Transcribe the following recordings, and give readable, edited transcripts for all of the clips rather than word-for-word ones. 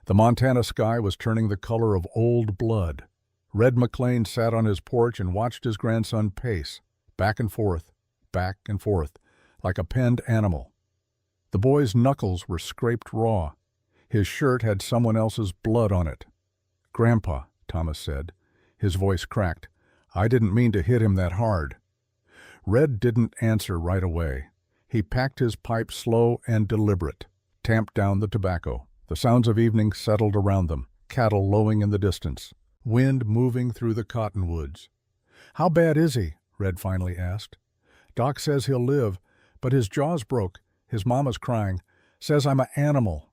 The Montana sky was turning the color of old blood. Red McLean sat on his porch and watched his grandson pace, back and forth, like a penned animal. The boy's knuckles were scraped raw. His shirt had someone else's blood on it. "Grandpa," Thomas said. His voice cracked. "I didn't mean to hit him that hard." Red didn't answer right away. He packed his pipe slow and deliberate, tamped down the tobacco. The sounds of evening settled around them, cattle lowing in the distance, wind moving through the cottonwoods. "How bad is he?" Red finally asked. "Doc says he'll live, but his jaw's broke. His mama's crying. Says I'm an animal."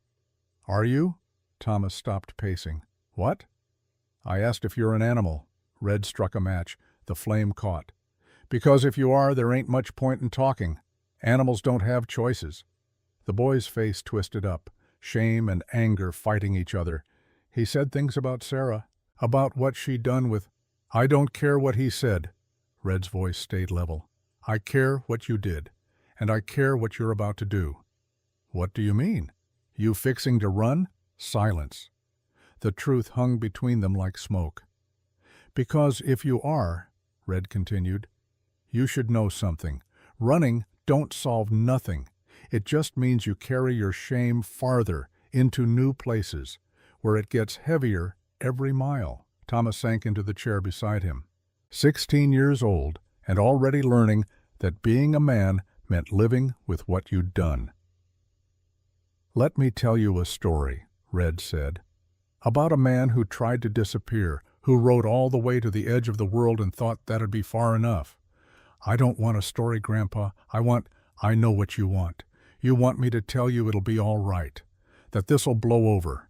"Are you?" Thomas stopped pacing. "What?" "I asked if you're an animal." Red struck a match. The flame caught. "Because if you are, there ain't much point in talking. Animals don't have choices." The boy's face twisted up, shame and anger fighting each other. He said things about Sarah, about what she'd done with... "I don't care what he said." Red's voice stayed level. "I care what you did, and I care what you're about to do." "What do you mean? You fixing to run?" Silence. The truth hung between them like smoke. "Because if you are," Red continued, "you should know something. Running don't solve nothing. It just means you carry your shame farther, into new places, where it gets heavier every mile." Thomas sank into the chair beside him. 16 years old, and already learning that being a man meant living with what you'd done. "Let me tell you a story," Red said, "about a man who tried to disappear, who rode all the way to the edge of the world and thought that'd be far enough. I don't want a story, Grandpa. I know what you want. You want me to tell you it'll be all right, that this'll blow over."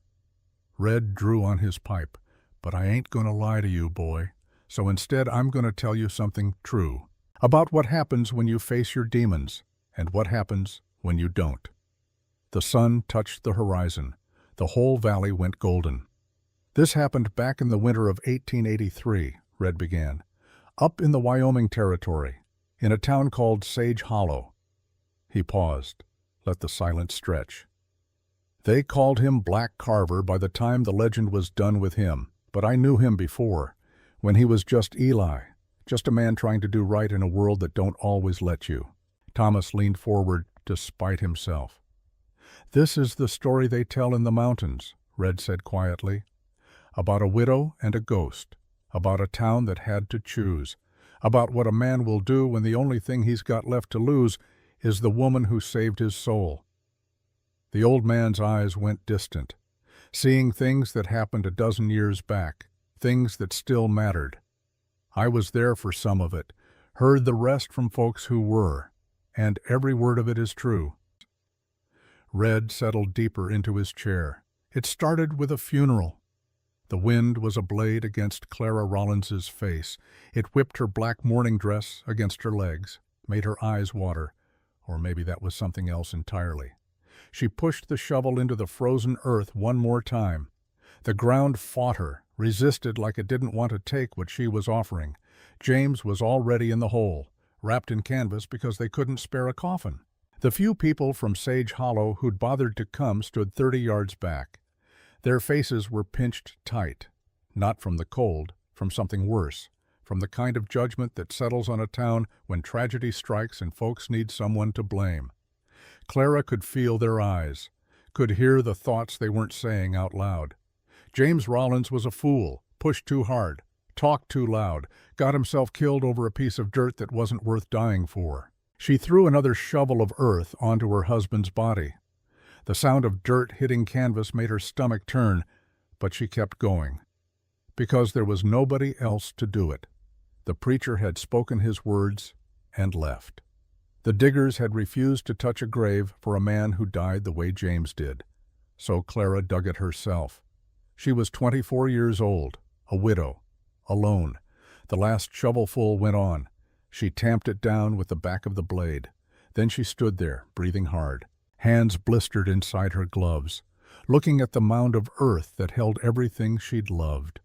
Red drew on his pipe. "But I ain't gonna lie to you, boy. So instead I'm gonna tell you something true, about what happens when you face your demons, and what happens when you don't." The sun touched the horizon. The whole valley went golden. "This happened back in the winter of 1883, Red began, "up in the Wyoming Territory, in a town called Sage Hollow." He paused, let the silence stretch. "They called him Black Carver by the time the legend was done with him, but I knew him before, when he was just Eli, just a man trying to do right in a world that don't always let you." Thomas leaned forward to spite himself. "This is the story they tell in the mountains," Red said quietly, "about a widow and a ghost, about a town that had to choose, about what a man will do when the only thing he's got left to lose is the woman who saved his soul." The old man's eyes went distant, seeing things that happened a dozen years back, things that still mattered. "I was there for some of it, heard the rest from folks who were, and every word of it is true." Red settled deeper into his chair. "It started with a funeral." The wind was a blade against Clara Rollins's face. It whipped her black mourning dress against her legs, made her eyes water, or maybe that was something else entirely. She pushed the shovel into the frozen earth one more time. The ground fought her, resisted like it didn't want to take what she was offering. James was already in the hole, wrapped in canvas because they couldn't spare a coffin. The few people from Sage Hollow who'd bothered to come stood 30 yards back. Their faces were pinched tight, not from the cold, from something worse, from the kind of judgment that settles on a town when tragedy strikes and folks need someone to blame. Clara could feel their eyes, could hear the thoughts they weren't saying out loud. James Rollins was a fool, pushed too hard, talked too loud, got himself killed over a piece of dirt that wasn't worth dying for. She threw another shovel of earth onto her husband's body. The sound of dirt hitting canvas made her stomach turn, but she kept going. Because there was nobody else to do it. The preacher had spoken his words and left. The diggers had refused to touch a grave for a man who died the way James did. So Clara dug it herself. She was 24 years old, a widow, alone. The last shovelful went on. She tamped it down with the back of the blade. Then she stood there, breathing hard, hands blistered inside her gloves, looking at the mound of earth that held everything she'd loved.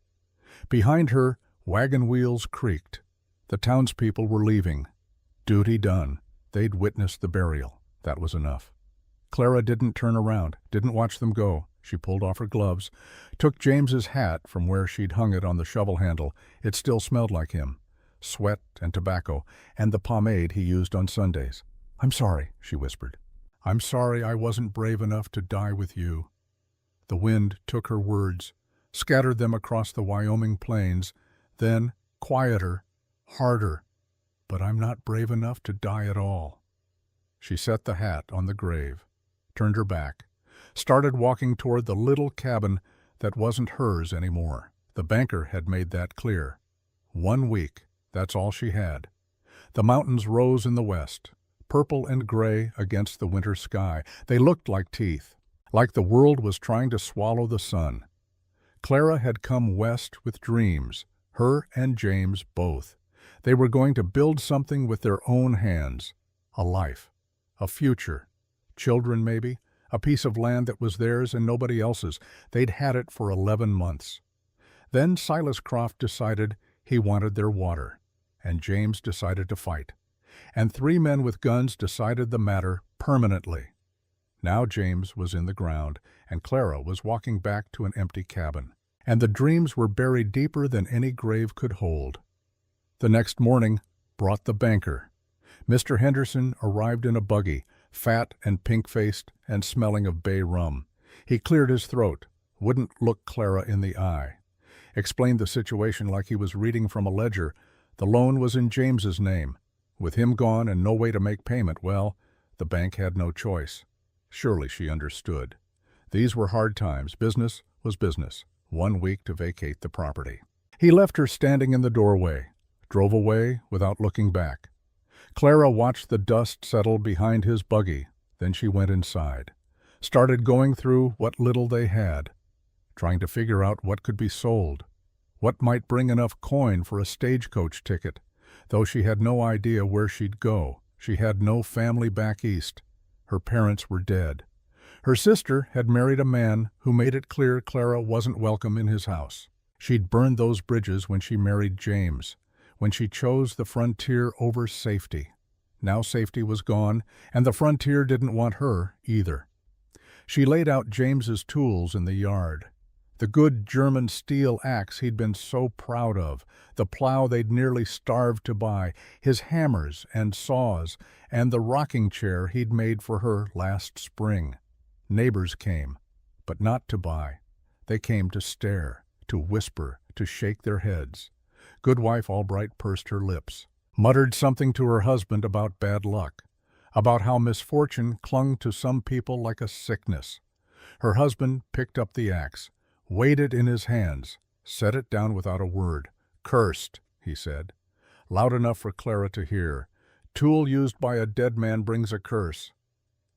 Behind her, wagon wheels creaked. The townspeople were leaving. Duty done. They'd witnessed the burial. That was enough. Clara didn't turn around, didn't watch them go. She pulled off her gloves, took James's hat from where she'd hung it on the shovel handle. It still smelled like him. Sweat and tobacco, and the pomade he used on Sundays. "I'm sorry," she whispered. "I'm sorry I wasn't brave enough to die with you." The wind took her words, scattered them across the Wyoming plains, then, quieter, harder. "But I'm not brave enough to die at all." She set the hat on the grave, turned her back, started walking toward the little cabin that wasn't hers anymore. The banker had made that clear. 1 week, that's all she had. The mountains rose in the west, purple and gray against the winter sky. They looked like teeth, like the world was trying to swallow the sun. Clara had come west with dreams, her and James both. They were going to build something with their own hands. A life, a future, children maybe, a piece of land that was theirs and nobody else's. They'd had it for 11 months. Then Silas Croft decided he wanted their water, and James decided to fight. And 3 men with guns decided the matter permanently. Now James was in the ground, and Clara was walking back to an empty cabin. And the dreams were buried deeper than any grave could hold. The next morning brought the banker. Mr. Henderson arrived in a buggy, fat and pink-faced and smelling of bay rum. He cleared his throat, wouldn't look Clara in the eye. Explained the situation like he was reading from a ledger. The loan was in James's name. With him gone and no way to make payment, well, the bank had no choice. Surely she understood. These were hard times. Business was business. 1 week to vacate the property. He left her standing in the doorway, drove away without looking back. Clara watched the dust settle behind his buggy. Then she went inside, started going through what little they had, trying to figure out what could be sold, what might bring enough coin for a stagecoach ticket, though she had no idea where she'd go. She had no family back east. Her parents were dead. Her sister had married a man who made it clear Clara wasn't welcome in his house. She'd burned those bridges when she married James, when she chose the frontier over safety. Now safety was gone, and the frontier didn't want her either. She laid out James's tools in the yard. The good German steel axe he'd been so proud of, the plow they'd nearly starved to buy, his hammers and saws, and the rocking chair he'd made for her last spring. Neighbors came, but not to buy. They came to stare, to whisper, to shake their heads. Goodwife Albright pursed her lips, muttered something to her husband about bad luck, about how misfortune clung to some people like a sickness. Her husband picked up the axe, weighed it in his hands, set it down without a word. "Cursed," he said, loud enough for Clara to hear. "Tool used by a dead man brings a curse."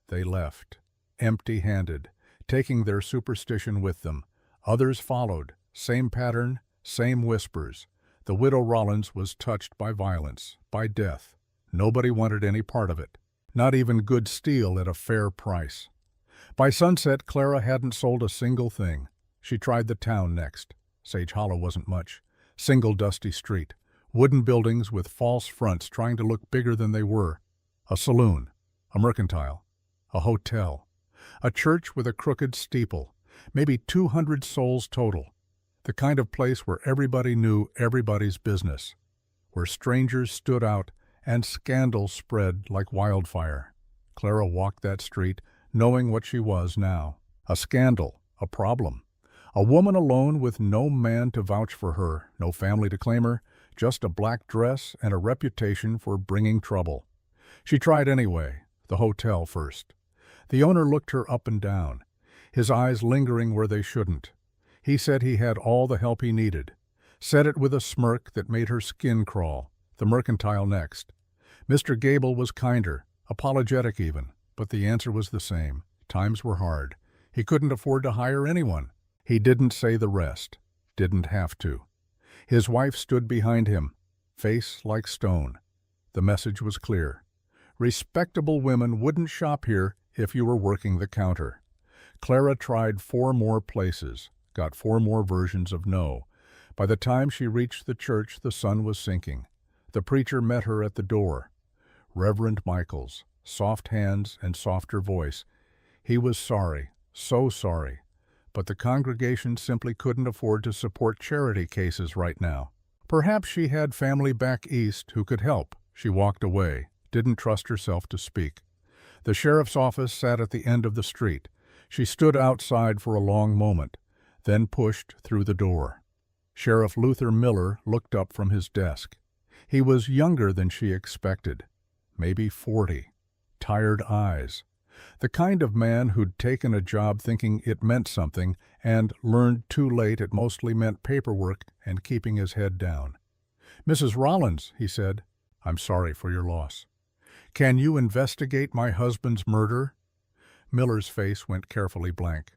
They left, empty-handed, taking their superstition with them. Others followed, same pattern, same whispers. The widow Rollins was touched by violence, by death. Nobody wanted any part of it, not even good steel at a fair price. By sunset, Clara hadn't sold a single thing. She tried the town next. Sage Hollow wasn't much. Single dusty street. Wooden buildings with false fronts trying to look bigger than they were. A saloon. A mercantile. A hotel. A church with a crooked steeple. Maybe 200 souls total. The kind of place where everybody knew everybody's business. Where strangers stood out and scandal spread like wildfire. Clara walked that street, knowing what she was now. A scandal. A problem. A woman alone with no man to vouch for her, no family to claim her, just a black dress and a reputation for bringing trouble. She tried anyway, the hotel first. The owner looked her up and down, his eyes lingering where they shouldn't. He said he had all the help he needed. Said it with a smirk that made her skin crawl. The mercantile next. Mr. Gable was kinder, apologetic even, but the answer was the same. Times were hard. He couldn't afford to hire anyone. He didn't say the rest. Didn't have to. His wife stood behind him, face like stone. The message was clear. Respectable women wouldn't shop here if you were working the counter. Clara tried 4 more places, got 4 more versions of no. By the time she reached the church, the sun was sinking. The preacher met her at the door. Reverend Michaels, soft hands and softer voice. He was sorry, so sorry. but the congregation simply couldn't afford to support charity cases right now. Perhaps she had family back east who could help. She walked away, didn't trust herself to speak. The sheriff's office sat at the end of the street. She stood outside for a long moment, then pushed through the door. Sheriff Luther Miller looked up from his desk. He was younger than she expected, maybe 40, tired eyes. The kind of man who'd taken a job thinking it meant something and learned too late it mostly meant paperwork and keeping his head down. "Mrs. Rollins," he said, "I'm sorry for your loss. Can you investigate my husband's murder?" Miller's face went carefully blank.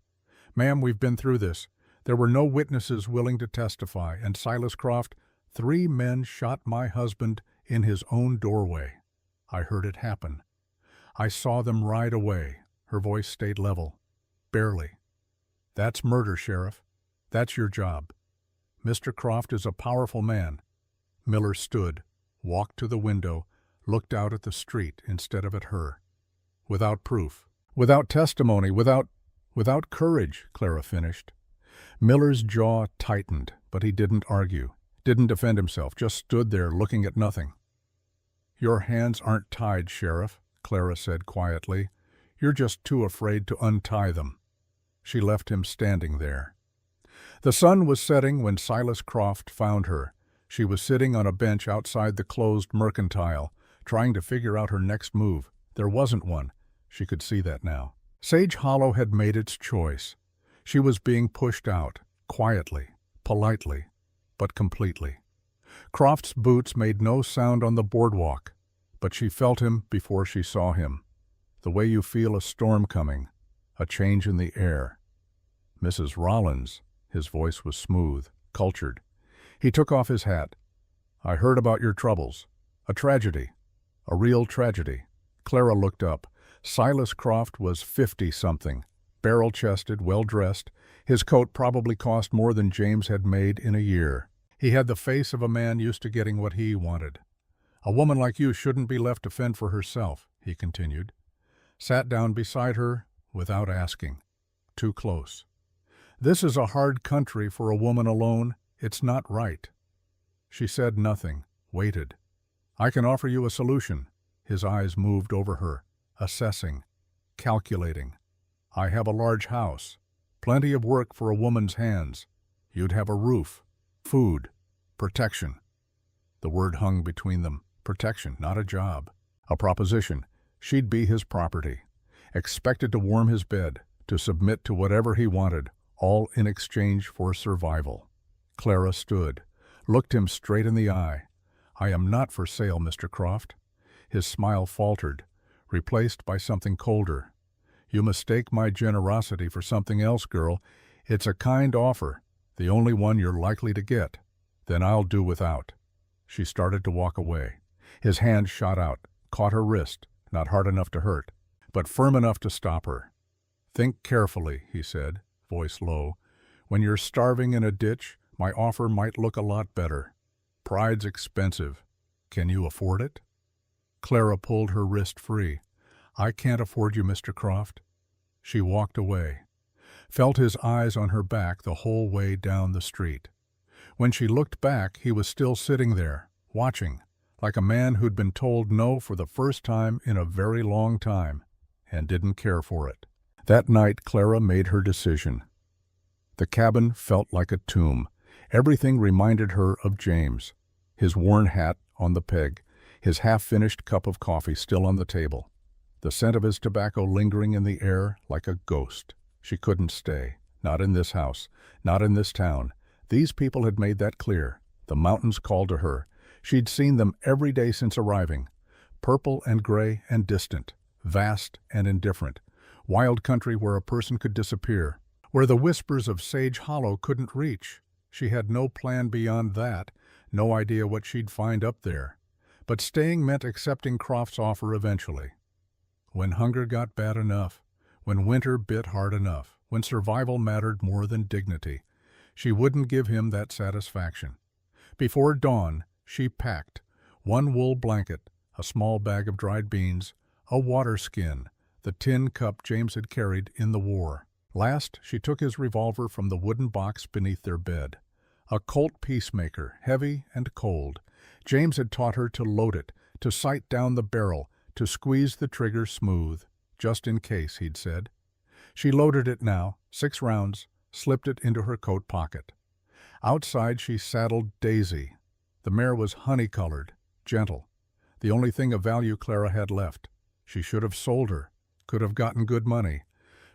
"Ma'am, we've been through this. There were no witnesses willing to testify, and Silas Croft, 3 men shot my husband in his own doorway. I heard it happen. I saw them ride away." Her voice stayed level. "Barely. That's murder, Sheriff. That's your job. Mr. Croft is a powerful man." Miller stood, walked to the window, looked out at the street instead of at her. "Without proof, without testimony, without courage," Clara finished. Miller's jaw tightened, but he didn't argue, didn't defend himself, just stood there looking at nothing. "Your hands aren't tied, Sheriff," Clara said quietly. "You're just too afraid to untie them." She left him standing there. The sun was setting when Silas Croft found her. She was sitting on a bench outside the closed mercantile, trying to figure out her next move. There wasn't one. She could see that now. Sage Hollow had made its choice. She was being pushed out, quietly, politely, but completely. Croft's boots made no sound on the boardwalk, but she felt him before she saw him. The way you feel a storm coming, a change in the air. "Mrs. Rollins," his voice was smooth, cultured. He took off his hat. "I heard about your troubles. A tragedy. A real tragedy." Clara looked up. Silas Croft was 50-something, barrel-chested, well-dressed. His coat probably cost more than James had made in a year. He had the face of a man used to getting what he wanted. "A woman like you shouldn't be left to fend for herself," he continued. Sat down beside her without asking. Too close. "This is a hard country for a woman alone. It's not right." She said nothing, waited. "I can offer you a solution." His eyes moved over her, assessing, calculating. "I have a large house, plenty of work for a woman's hands. You'd have a roof, food, protection." The word hung between them. Protection, not a job. A proposition. She'd be his property. Expected to warm his bed, to submit to whatever he wanted, all in exchange for survival. Clara stood, looked him straight in the eye. "I am not for sale, Mr. Croft." His smile faltered, replaced by something colder. "You mistake my generosity for something else, girl. It's a kind offer, the only one you're likely to get. Then I'll do without." She started to walk away. His hand shot out, caught her wrist, not hard enough to hurt, but firm enough to stop her. "Think carefully," he said, voice low. "When you're starving in a ditch, my offer might look a lot better. Pride's expensive. Can you afford it?" Clara pulled her wrist free. "I can't afford you, Mr. Croft." She walked away, felt his eyes on her back the whole way down the street. When she looked back, he was still sitting there, watching, like a man who'd been told no for the first time in a very long time, and didn't care for it. That night, Clara made her decision. The cabin felt like a tomb. Everything reminded her of James. His worn hat on the peg, his half-finished cup of coffee still on the table, the scent of his tobacco lingering in the air like a ghost. She couldn't stay. Not in this house. Not in this town. These people had made that clear. The mountains called to her. She'd seen them every day since arriving. Purple and gray and distant. Vast and indifferent. Wild country where a person could disappear. Where the whispers of Sage Hollow couldn't reach. She had no plan beyond that. No idea what she'd find up there. But staying meant accepting Croft's offer eventually. When hunger got bad enough. When winter bit hard enough. When survival mattered more than dignity. She wouldn't give him that satisfaction. Before dawn, she packed 1 wool blanket, a small bag of dried beans, a water skin, the tin cup James had carried in the war. Last, she took his revolver from the wooden box beneath their bed. A Colt Peacemaker, heavy and cold. James had taught her to load it, to sight down the barrel, to squeeze the trigger smooth. Just in case, he'd said. She loaded it now, 6 rounds, slipped it into her coat pocket. Outside she saddled Daisy. The mare was honey-colored, gentle. The only thing of value Clara had left. She should have sold her, could have gotten good money,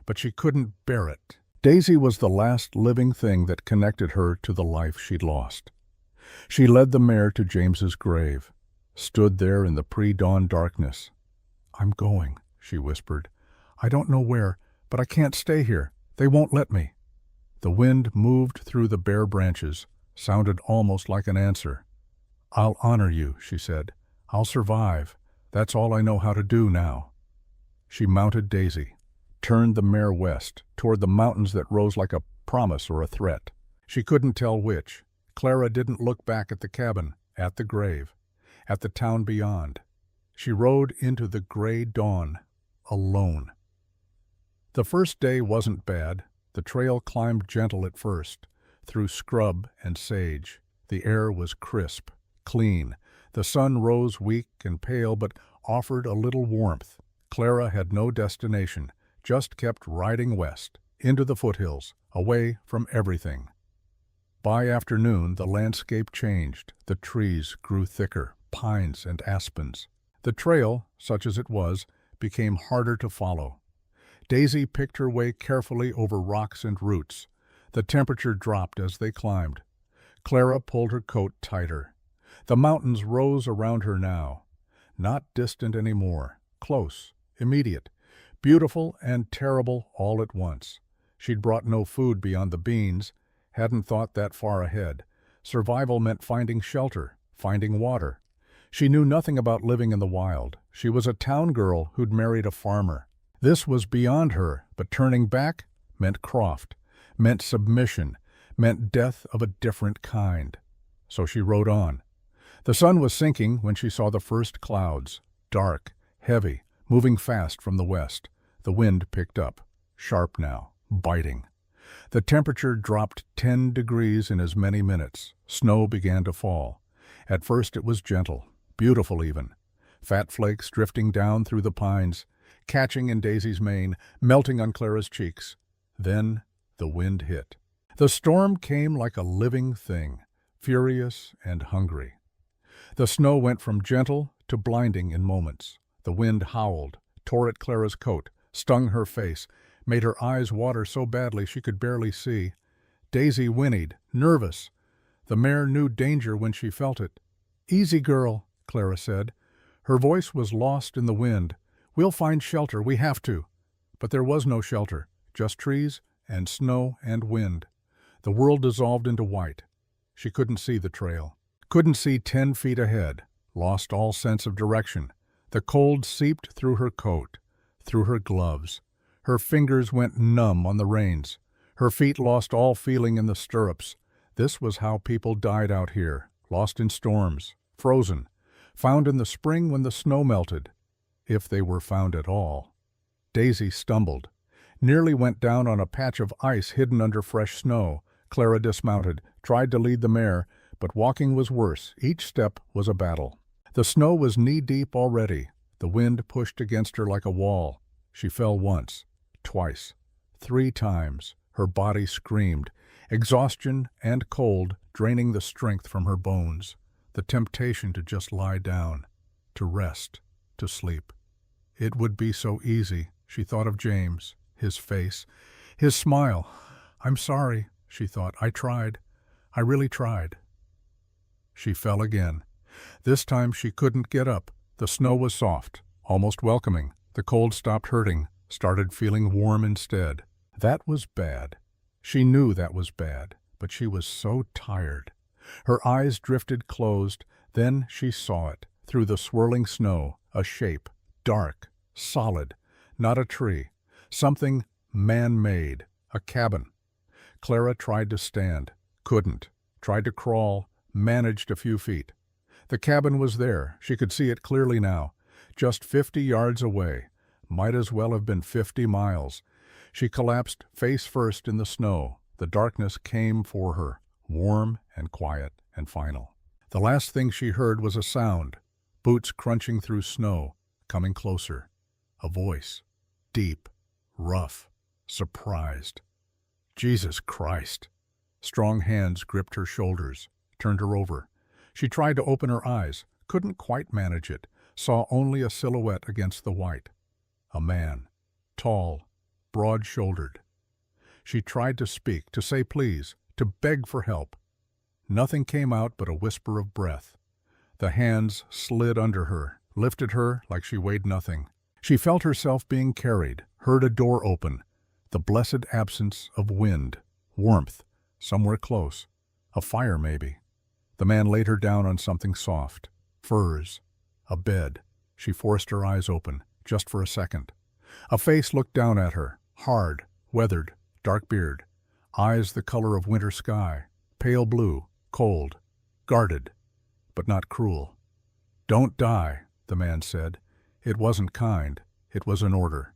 but she couldn't bear it. Daisy was the last living thing that connected her to the life she'd lost. She led the mare to James's grave, stood there in the pre-dawn darkness. "I'm going," she whispered. "I don't know where, but I can't stay here. They won't let me." The wind moved through the bare branches, sounded almost like an answer. "I'll honor you," she said. "I'll survive. That's all I know how to do now." She mounted Daisy, turned the mare west, toward the mountains that rose like a promise or a threat. She couldn't tell which. Clara didn't look back at the cabin, at the grave, at the town beyond. She rode into the gray dawn, alone. The first day wasn't bad. The trail climbed gentle at first, through scrub and sage. The air was crisp, clean. The sun rose weak and pale, but offered a little warmth. Clara had no destination, just kept riding west, into the foothills, away from everything. By afternoon, the landscape changed. The trees grew thicker, pines and aspens. The trail, such as it was, became harder to follow. Daisy picked her way carefully over rocks and roots. The temperature dropped as they climbed. Clara pulled her coat tighter. The mountains rose around her now. Not distant anymore. Close, immediate, beautiful and terrible all at once. She'd brought no food beyond the beans, hadn't thought that far ahead. Survival meant finding shelter, finding water. She knew nothing about living in the wild. She was a town girl who'd married a farmer. This was beyond her, but turning back meant Croft, meant submission, meant death of a different kind. So she rode on. The sun was sinking when she saw the first clouds, dark, heavy, moving fast from the west. The wind picked up, sharp now, biting. The temperature dropped 10 degrees in as many minutes. Snow began to fall. At first it was gentle, beautiful even. Fat flakes drifting down through the pines, catching in Daisy's mane, melting on Clara's cheeks. Then the wind hit. The storm came like a living thing, furious and hungry. The snow went from gentle to blinding in moments. The wind howled, tore at Clara's coat, stung her face, made her eyes water so badly she could barely see. Daisy whinnied, nervous. The mare knew danger when she felt it. "Easy, girl," Clara said. Her voice was lost in the wind. "We'll find shelter, we have to." But there was no shelter, just trees and snow and wind. The world dissolved into white. She couldn't see the trail, couldn't see 10 feet ahead, lost all sense of direction. The cold seeped through her coat, through her gloves. Her fingers went numb on the reins. Her feet lost all feeling in the stirrups. This was how people died out here, lost in storms, frozen, found in the spring when the snow melted, if they were found at all. Daisy stumbled, nearly went down on a patch of ice hidden under fresh snow. Clara dismounted, tried to lead the mare, but walking was worse. Each step was a battle. The snow was knee-deep already. The wind pushed against her like a wall. She fell once, twice, 3 times. Her body screamed, exhaustion and cold draining the strength from her bones. The temptation to just lie down, to rest, to sleep. It would be so easy. She thought of James, his face, his smile. "I'm sorry," she thought. "I tried. I really tried." She fell again. This time she couldn't get up. The snow was soft, almost welcoming. The cold stopped hurting, started feeling warm instead. That was bad. She knew that was bad, but she was so tired. Her eyes drifted closed. Then she saw it, through the swirling snow, a shape, dark, solid, not a tree, something man-made, a cabin. Clara tried to stand, couldn't, tried to crawl, managed a few feet. The cabin was there. She could see it clearly now, just 50 yards away. Might as well have been 50 miles. She collapsed face first in the snow. The darkness came for her, warm and quiet and final. The last thing she heard was a sound, boots crunching through snow, coming closer. A voice, deep, rough, surprised. Jesus Christ! Strong hands gripped her shoulders, turned her over. She tried to open her eyes, couldn't quite manage it, saw only a silhouette against the white. A man, tall, broad-shouldered. She tried to speak, to say please, to beg for help. Nothing came out but a whisper of breath. The hands slid under her, lifted her like she weighed nothing. She felt herself being carried, heard a door open. The blessed absence of wind, warmth, somewhere close. A fire, maybe. The man laid her down on something soft. Furs. A bed. She forced her eyes open, just for a second. A face looked down at her, hard, weathered, dark beard. Eyes the color of winter sky, pale blue, cold, guarded, but not cruel. "Don't die," the man said. It wasn't kind. It was an order.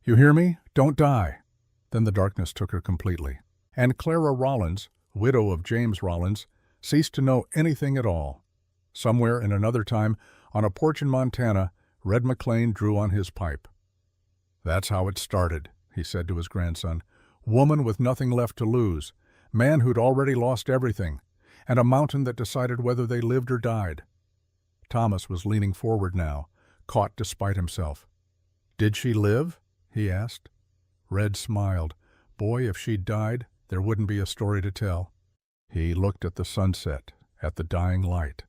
"You hear me? Don't die." Then the darkness took her completely. And Clara Rollins, widow of James Rollins, ceased to know anything at all. Somewhere in another time, on a porch in Montana, Red McLean drew on his pipe. "That's how it started," he said to his grandson. "Woman with nothing left to lose, man who'd already lost everything, and a mountain that decided whether they lived or died." Thomas was leaning forward now, caught despite himself. "Did she live?" he asked. Red smiled. Boy, if she'd died, there wouldn't be a story to tell. He looked at the sunset, at the dying light.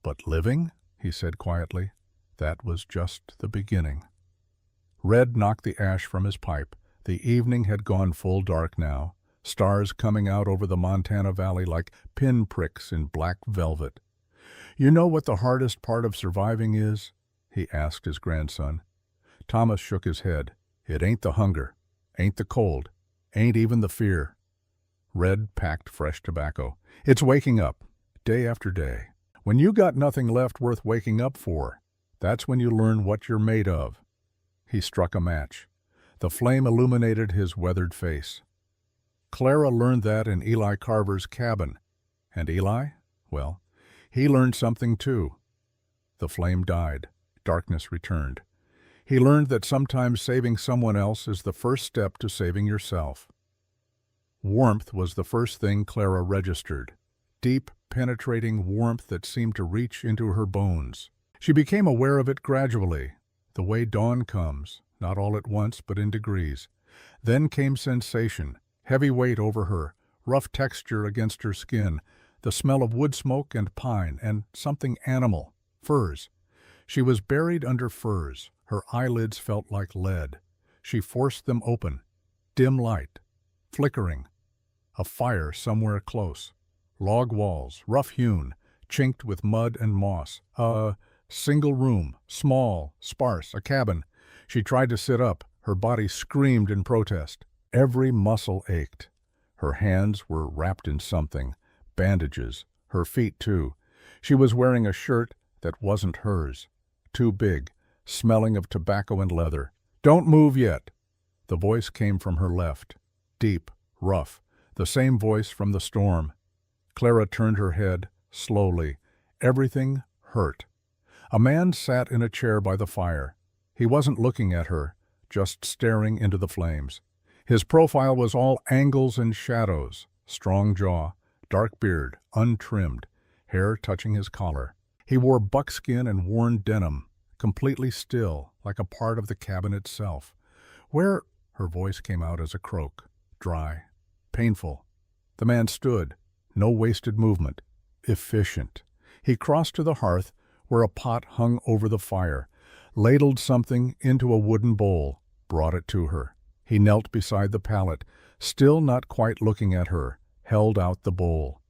"But living?" he said quietly. "That was just the beginning." Red knocked the ash from his pipe. The evening had gone full dark now, stars coming out over the Montana Valley like pinpricks in black velvet. "You know what the hardest part of surviving is?" he asked his grandson. Thomas shook his head. "It ain't the hunger, ain't the cold, ain't even the fear." Red packed fresh tobacco. "It's waking up, day after day. When you got nothing left worth waking up for, that's when you learn what you're made of." He struck a match. The flame illuminated his weathered face. Clara learned that in Eli Carver's cabin. And Eli? Well, he learned something too. The flame died. Darkness returned. He learned that sometimes saving someone else is the first step to saving yourself. Warmth was the first thing Clara registered. Deep, penetrating warmth that seemed to reach into her bones. She became aware of it gradually, the way dawn comes, not all at once but in degrees. Then came sensation, heavy weight over her, rough texture against her skin, the smell of wood smoke and pine, and something animal, furs. She was buried under furs. Her eyelids felt like lead. She forced them open. Dim light, flickering. A fire somewhere close. Log walls, rough-hewn, chinked with mud and moss. A single room, small, sparse, a cabin. She tried to sit up. Her body screamed in protest. Every muscle ached. Her hands were wrapped in something, bandages, her feet too. She was wearing a shirt that wasn't hers, too big, smelling of tobacco and leather. "Don't move yet." The voice came from her left, deep, rough, the same voice from the storm. Clara turned her head, slowly. Everything hurt. A man sat in a chair by the fire. He wasn't looking at her, just staring into the flames. His profile was all angles and shadows, strong jaw, dark beard, untrimmed, hair touching his collar. He wore buckskin and worn denim, completely still, like a part of the cabin itself. "Where—" Her voice came out as a croak, dry, painful. The man stood, no wasted movement, efficient. He crossed to the hearth, where a pot hung over the fire, ladled something into a wooden bowl, brought it to her. He knelt beside the pallet, still not quite looking at her, held out the bowl.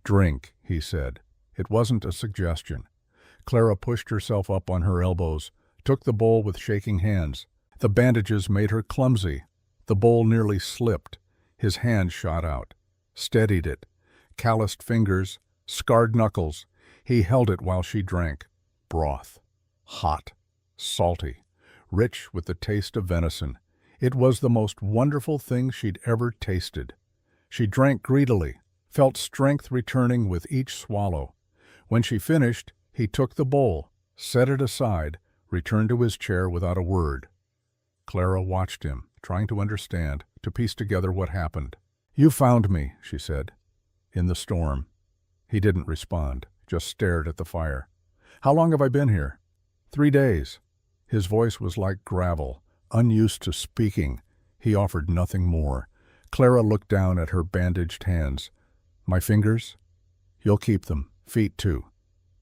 "Drink," he said. It wasn't a suggestion. Clara pushed herself up on her elbows, took the bowl with shaking hands. The bandages made her clumsy. The bowl nearly slipped. His hand shot out, steadied it. Calloused fingers, scarred knuckles. He held it while she drank. Broth. Hot. Salty. Rich with the taste of venison. It was the most wonderful thing she'd ever tasted. She drank greedily, felt strength returning with each swallow. When she finished, he took the bowl, set it aside, returned to his chair without a word. Clara watched him, trying to understand, to piece together what happened. "You found me," she said. "In the storm." He didn't respond, just stared at the fire. "How long have I been here?" 3 days. His voice was like gravel, unused to speaking. He offered nothing more. Clara looked down at her bandaged hands. "My fingers?" "You'll keep them. Feet too."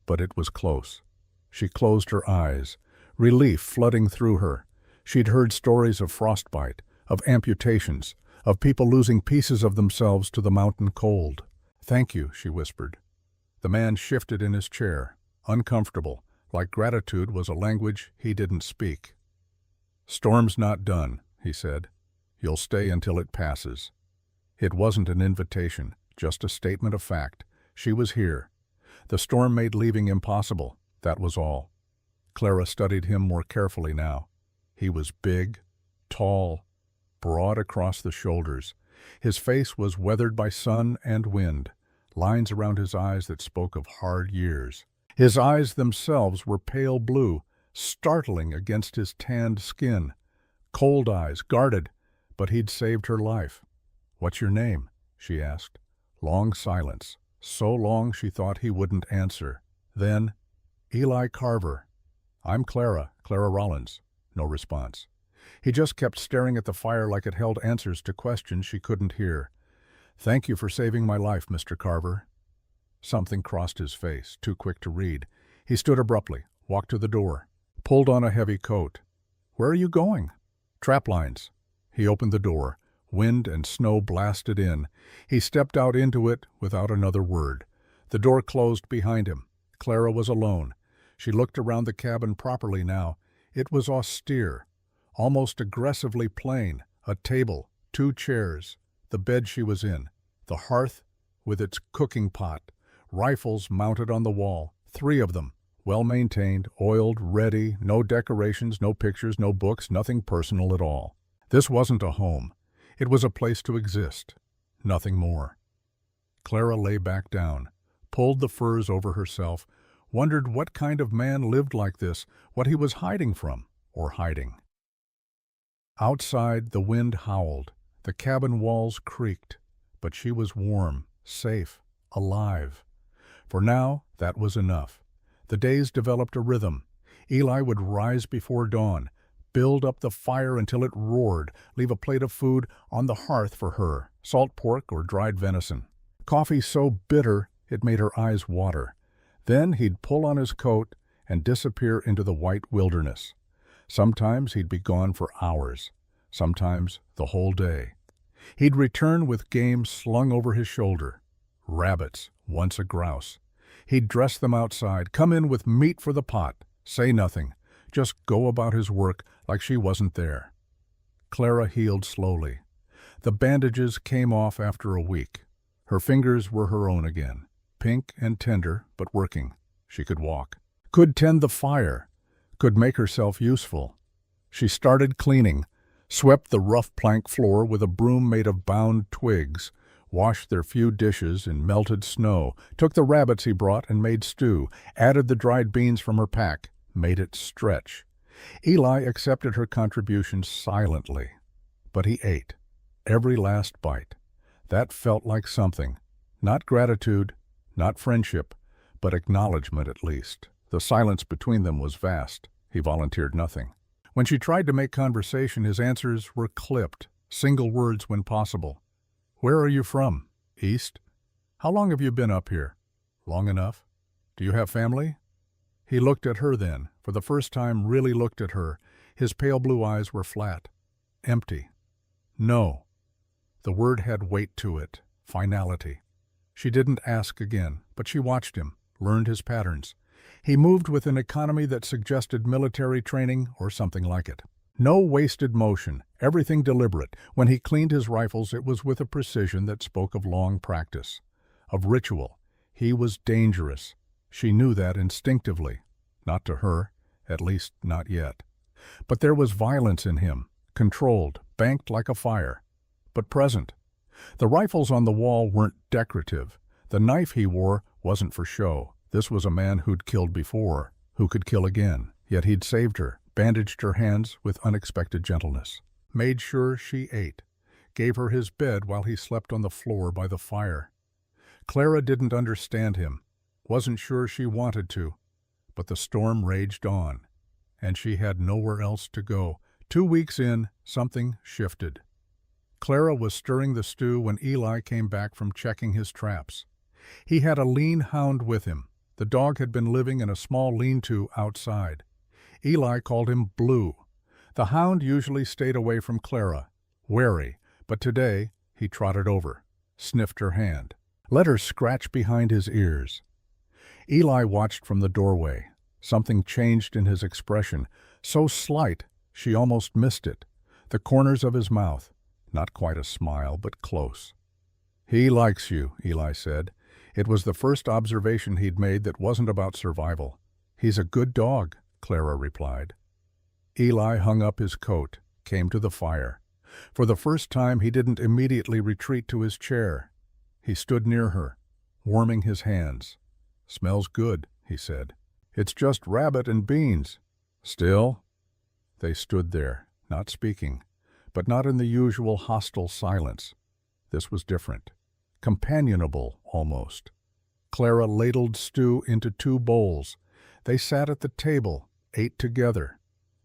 But it was close. She closed her eyes, relief flooding through her. She'd heard stories of frostbite, of amputations, of people losing pieces of themselves to the mountain cold. "Thank you," she whispered. The man shifted in his chair, uncomfortable, like gratitude was a language he didn't speak. "Storm's not done," he said. "You'll stay until it passes." It wasn't an invitation, just a statement of fact. She was here. The storm made leaving impossible, that was all. Clara studied him more carefully now. He was big, tall, broad across the shoulders. His face was weathered by sun and wind, lines around his eyes that spoke of hard years. His eyes themselves were pale blue, startling against his tanned skin. Cold eyes, guarded, but he'd saved her life. "What's your name?" she asked. Long silence, so long she thought he wouldn't answer. Then, "Eli Carver." "I'm Clara Rollins." No response. He just kept staring at the fire like it held answers to questions she couldn't hear. "Thank you for saving my life, Mr. Carver." Something crossed his face, too quick to read. He stood abruptly, walked to the door, pulled on a heavy coat. "Where are you going?" "Trap lines." He opened the door. Wind and snow blasted in. He stepped out into it without another word. The door closed behind him. Clara was alone. She looked around the cabin properly now. It was austere, almost aggressively plain. A table, 2 chairs, the bed she was in, the hearth with its cooking pot, rifles mounted on the wall, 3 of them, well-maintained, oiled, ready, no decorations, no pictures, no books, nothing personal at all. This wasn't a home. It was a place to exist, nothing more. Clara lay back down, pulled the furs over herself, wondered what kind of man lived like this, what he was hiding from, or hiding. Outside, the wind howled, the cabin walls creaked, but she was warm, safe, alive. For now, that was enough. The days developed a rhythm. Eli would rise before dawn, build up the fire until it roared, leave a plate of food on the hearth for her, salt pork or dried venison. Coffee so bitter it made her eyes water. Then he'd pull on his coat and disappear into the white wilderness. Sometimes he'd be gone for hours, sometimes the whole day. He'd return with game slung over his shoulder. Rabbits, once a grouse. He'd dress them outside, come in with meat for the pot, say nothing, just go about his work like she wasn't there. Clara healed slowly. The bandages came off after a week. Her fingers were her own again, pink and tender, but working. She could walk, could tend the fire, could make herself useful. She started cleaning, swept the rough plank floor with a broom made of bound twigs, washed their few dishes in melted snow, took the rabbits he brought and made stew, added the dried beans from her pack, made it stretch. Eli accepted her contributions silently, but he ate, every last bite. That felt like something, not gratitude, not friendship, but acknowledgement at least. The silence between them was vast. He volunteered nothing. When she tried to make conversation, his answers were clipped, single words when possible. "Where are you from?" "East." "How long have you been up here?" "Long enough." "Do you have family?" He looked at her then, for the first time really looked at her. His pale blue eyes were flat, empty. "No." The word had weight to it, finality. She didn't ask again, but she watched him, learned his patterns. He moved with an economy that suggested military training or something like it. No wasted motion, everything deliberate. When he cleaned his rifles, it was with a precision that spoke of long practice, of ritual. He was dangerous. She knew that instinctively. Not to her, at least not yet. But there was violence in him, controlled, banked like a fire, but present. The rifles on the wall weren't decorative. The knife he wore wasn't for show. This was a man who'd killed before, who could kill again. Yet he'd saved her, bandaged her hands with unexpected gentleness, made sure she ate, gave her his bed while he slept on the floor by the fire. Clara didn't understand him, wasn't sure she wanted to, but the storm raged on, and she had nowhere else to go. 2 weeks in, something shifted. Clara was stirring the stew when Eli came back from checking his traps. He had a lean hound with him. The dog had been living in a small lean-to outside. Eli called him Blue. The hound usually stayed away from Clara, wary, but today he trotted over, sniffed her hand, let her scratch behind his ears. Eli watched from the doorway. Something changed in his expression, so slight she almost missed it. The corners of his mouth, not quite a smile, but close. "He likes you," Eli said. It was the first observation he'd made that wasn't about survival. "He's a good dog," Clara replied. Eli hung up his coat, came to the fire. For the first time, he didn't immediately retreat to his chair. He stood near her, warming his hands. "Smells good," he said. "It's just rabbit and beans." "Still?" They stood there, not speaking, but not in the usual hostile silence. This was different, companionable almost. Clara ladled stew into 2 bowls. They sat at the table, ate together.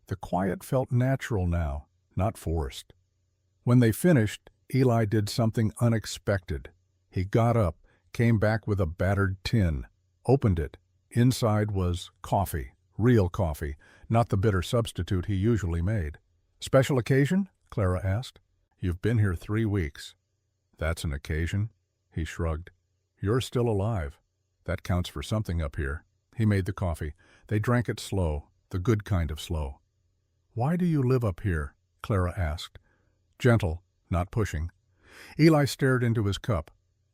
The quiet felt natural now, not forced. When they finished, Eli did something unexpected. He got up, came back with a battered tin, opened it. Inside was coffee, real coffee, not the bitter substitute he usually made. "Special occasion?" Clara asked. "You've been here 3 weeks. "That's an occasion," he shrugged. "You're still alive. That counts for something up here." He made the coffee. They drank it slow, the good kind of slow. "Why do you live up here?" Clara asked. Gentle, not pushing. Eli stared into his cup.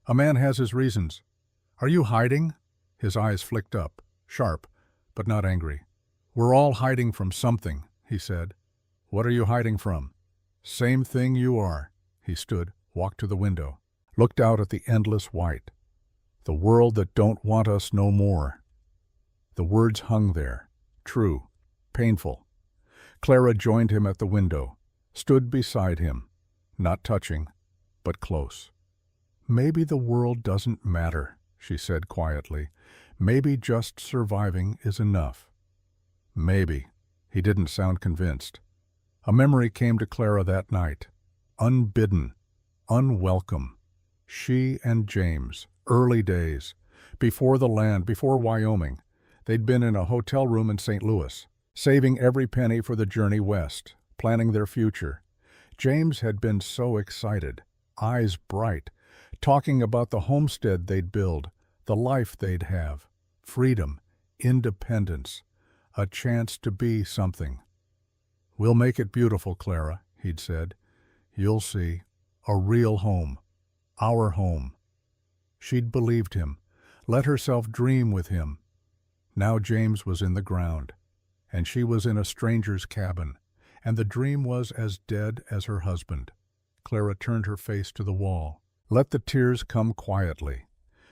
"A man has his reasons." "Are you hiding?" His eyes flicked up, sharp, but not angry. "We're all hiding from something," he said. "What are you hiding from?" "Same thing you are." He stood, walked to the window, looked out at the endless white. "The world that don't want us no more." The words hung there, true, painful. Clara joined him at the window, stood beside him, not touching, but close. "Maybe the world doesn't matter," she said quietly. "Maybe just surviving is enough." "Maybe." He didn't sound convinced. A memory came to Clara that night, unbidden, unwelcome. She and James, early days, before the land, before Wyoming. They'd been in a hotel room in St. Louis, saving every penny for the journey west, planning their future. James had been so excited, eyes bright, talking about the homestead they'd build, the life they'd have, freedom, independence, a chance to be something. "We'll make it beautiful, Clara," he'd said. "You'll see. A real home. Our home." She'd believed him, let herself dream with him. Now James was in the ground, and she was in a stranger's cabin, and the dream was as dead as her husband. Clara turned her face to the wall, let the tears come quietly.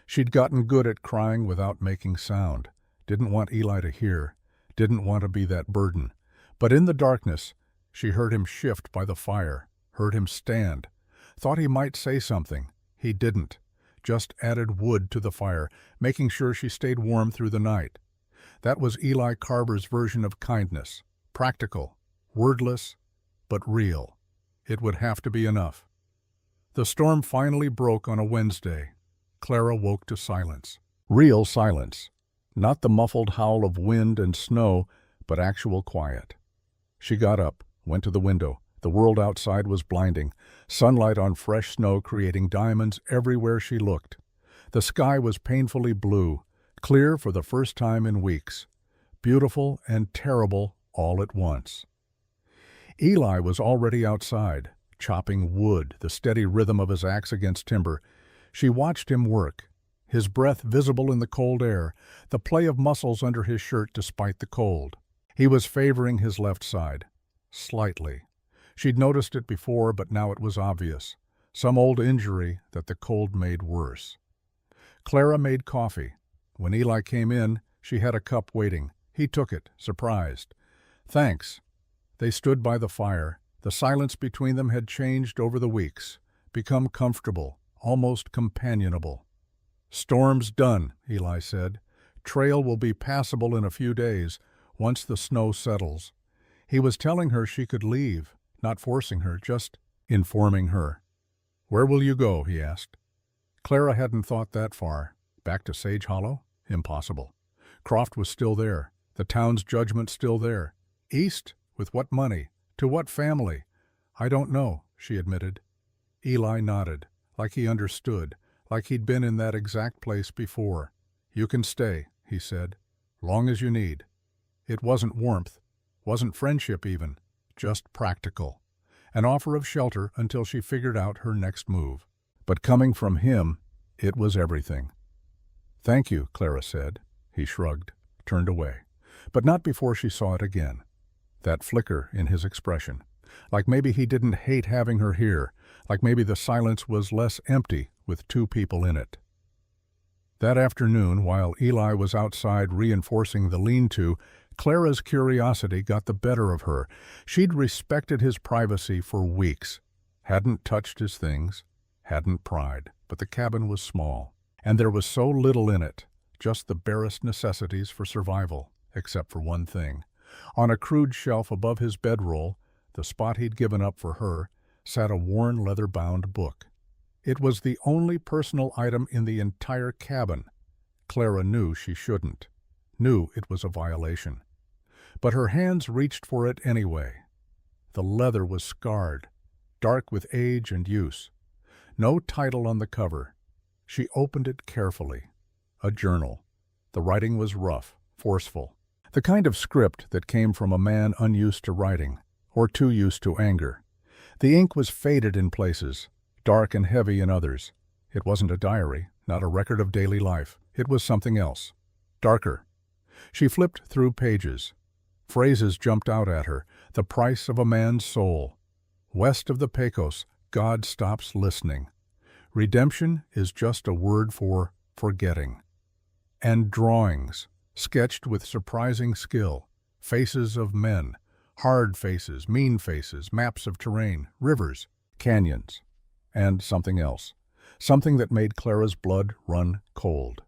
She'd gotten good at crying without making sound, didn't want Eli to hear, didn't want to be that burden. But in the darkness, she heard him shift by the fire, heard him stand, thought he might say something. He didn't, just added wood to the fire, making sure she stayed warm through the night. That was Eli Carber's version of kindness, practical, wordless, but real. It would have to be enough. The storm finally broke on a Wednesday. Clara woke to silence. Real silence. Not the muffled howl of wind and snow, but actual quiet. She got up, went to the window. The world outside was blinding, sunlight on fresh snow creating diamonds everywhere she looked. The sky was painfully blue, clear for the first time in weeks, beautiful and terrible all at once. Eli was already outside, chopping wood, the steady rhythm of his axe against timber. She watched him work, his breath visible in the cold air, the play of muscles under his shirt despite the cold. He was favoring his left side, slightly. She'd noticed it before, but now it was obvious. Some old injury that the cold made worse. Clara made coffee. When Eli came in, she had a cup waiting. He took it, surprised. "Thanks." They stood by the fire. The silence between them had changed over the weeks, become comfortable, almost companionable. "Storm's done," Eli said. "Trail will be passable in a few days, once the snow settles." He was telling her she could leave, not forcing her, just informing her. "Where will you go?" he asked. Clara hadn't thought that far. Back to Sage Hollow? Impossible. Croft was still there, the town's judgment still there. East? With what money? To what family? "I don't know," she admitted. Eli nodded, like he understood, like he'd been in that exact place before. "You can stay," he said, "long as you need." It wasn't warmth, wasn't friendship even, just practical. An offer of shelter until she figured out her next move. But coming from him, it was everything. "Thank you," Clara said. He shrugged, turned away. But not before she saw it again. That flicker in his expression. Like maybe he didn't hate having her here, like maybe the silence was less empty with two people in it. That afternoon, while Eli was outside reinforcing the lean-to, Clara's curiosity got the better of her. She'd respected his privacy for weeks, hadn't touched his things, hadn't pried, but the cabin was small, and there was so little in it, just the barest necessities for survival, except for one thing. On a crude shelf above his bedroll, the spot he'd given up for her, sat a worn leather-bound book. It was the only personal item in the entire cabin. Clara knew she shouldn't, knew it was a violation. But her hands reached for it anyway. The leather was scarred, dark with age and use. No title on the cover. She opened it carefully. A journal. The writing was rough, forceful. The kind of script that came from a man unused to writing, or too used to anger. The ink was faded in places, dark and heavy in others. It wasn't a diary, not a record of daily life. It was something else. Darker. She flipped through pages. Phrases jumped out at her. The price of a man's soul. West of the Pecos, God stops listening. Redemption is just a word for forgetting. And drawings, sketched with surprising skill. Faces of men. Hard faces, mean faces, maps of terrain, rivers, canyons. And something else. Something that made Clara's blood run cold.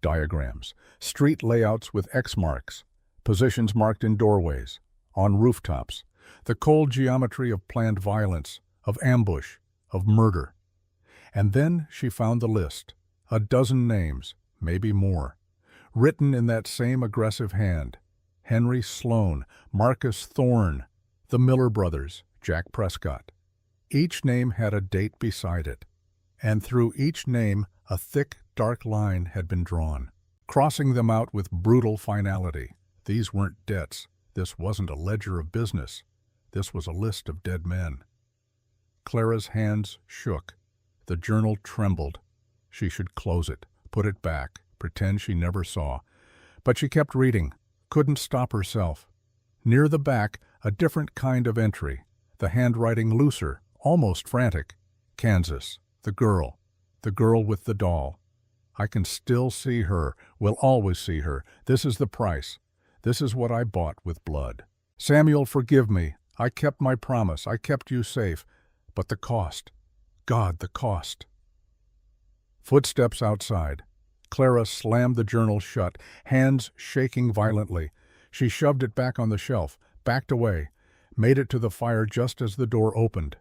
Diagrams. Street layouts with X marks. Positions marked in doorways, on rooftops. The cold geometry of planned violence, of ambush, of murder. And then she found the list. A dozen names, maybe more. Written in that same aggressive hand. Henry Sloan, Marcus Thorne, the Miller brothers, Jack Prescott. Each name had a date beside it. And through each name, a thick, dark line had been drawn, crossing them out with brutal finality. These weren't debts. This wasn't a ledger of business. This was a list of dead men. Clara's hands shook. The journal trembled. She should close it, put it back, pretend she never saw. But she kept reading, couldn't stop herself. Near the back, a different kind of entry, the handwriting looser, almost frantic. Kansas, the girl with the doll. I can still see her, will always see her. This is the price. This is what I bought with blood. Samuel, forgive me. I kept my promise. I kept you safe. But the cost. God, the cost. Footsteps outside. Clara slammed the journal shut, hands shaking violently. She shoved it back on the shelf, backed away, made it to the fire just as the door opened.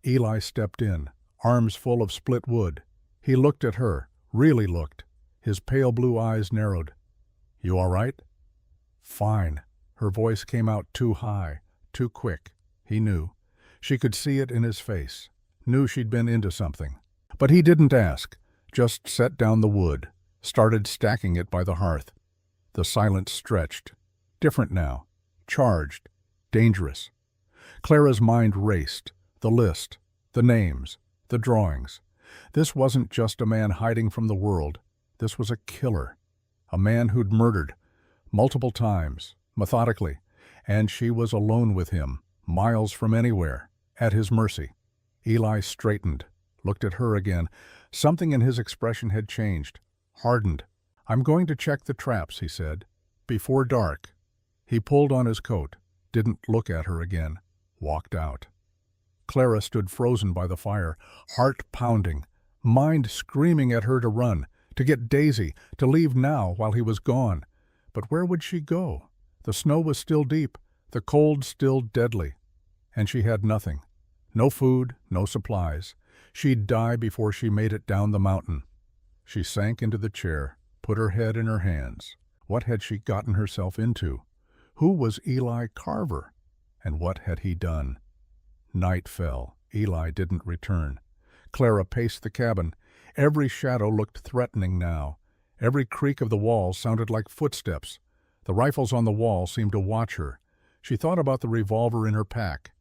Eli stepped in, arms full of split wood. He looked at her, really looked. His pale blue eyes narrowed. "You all right?" "Fine." Her voice came out too high, too quick. He knew. She could see it in his face. Knew she'd been into something. But he didn't ask, just set down the wood, started stacking it by the hearth. The silence stretched. Different now. Charged. Dangerous. Clara's mind raced. The list. The names. The drawings. This wasn't just a man hiding from the world. This was a killer. A man who'd murdered. Multiple times. Methodically. And she was alone with him. miles from anywhere, at his mercy. Eli straightened, looked at her again. Something in his expression had changed, hardened. "I'm going to check the traps," he said. "Before dark." He pulled on his coat, didn't look at her again, walked out. Clara stood frozen by the fire, heart pounding, mind screaming at her to run, to get Daisy, to leave now while he was gone. But where would she go? The snow was still deep, the cold still deadly. And she had nothing. No food, no supplies. She'd die before she made it down the mountain. She sank into the chair, put her head in her hands. What had she gotten herself into? Who was Eli Carver? And what had he done? Night fell. Eli didn't return. Clara paced the cabin. Every shadow looked threatening now. Every creak of the walls sounded like footsteps. The rifles on the wall seemed to watch her. She thought about the revolver in her pack.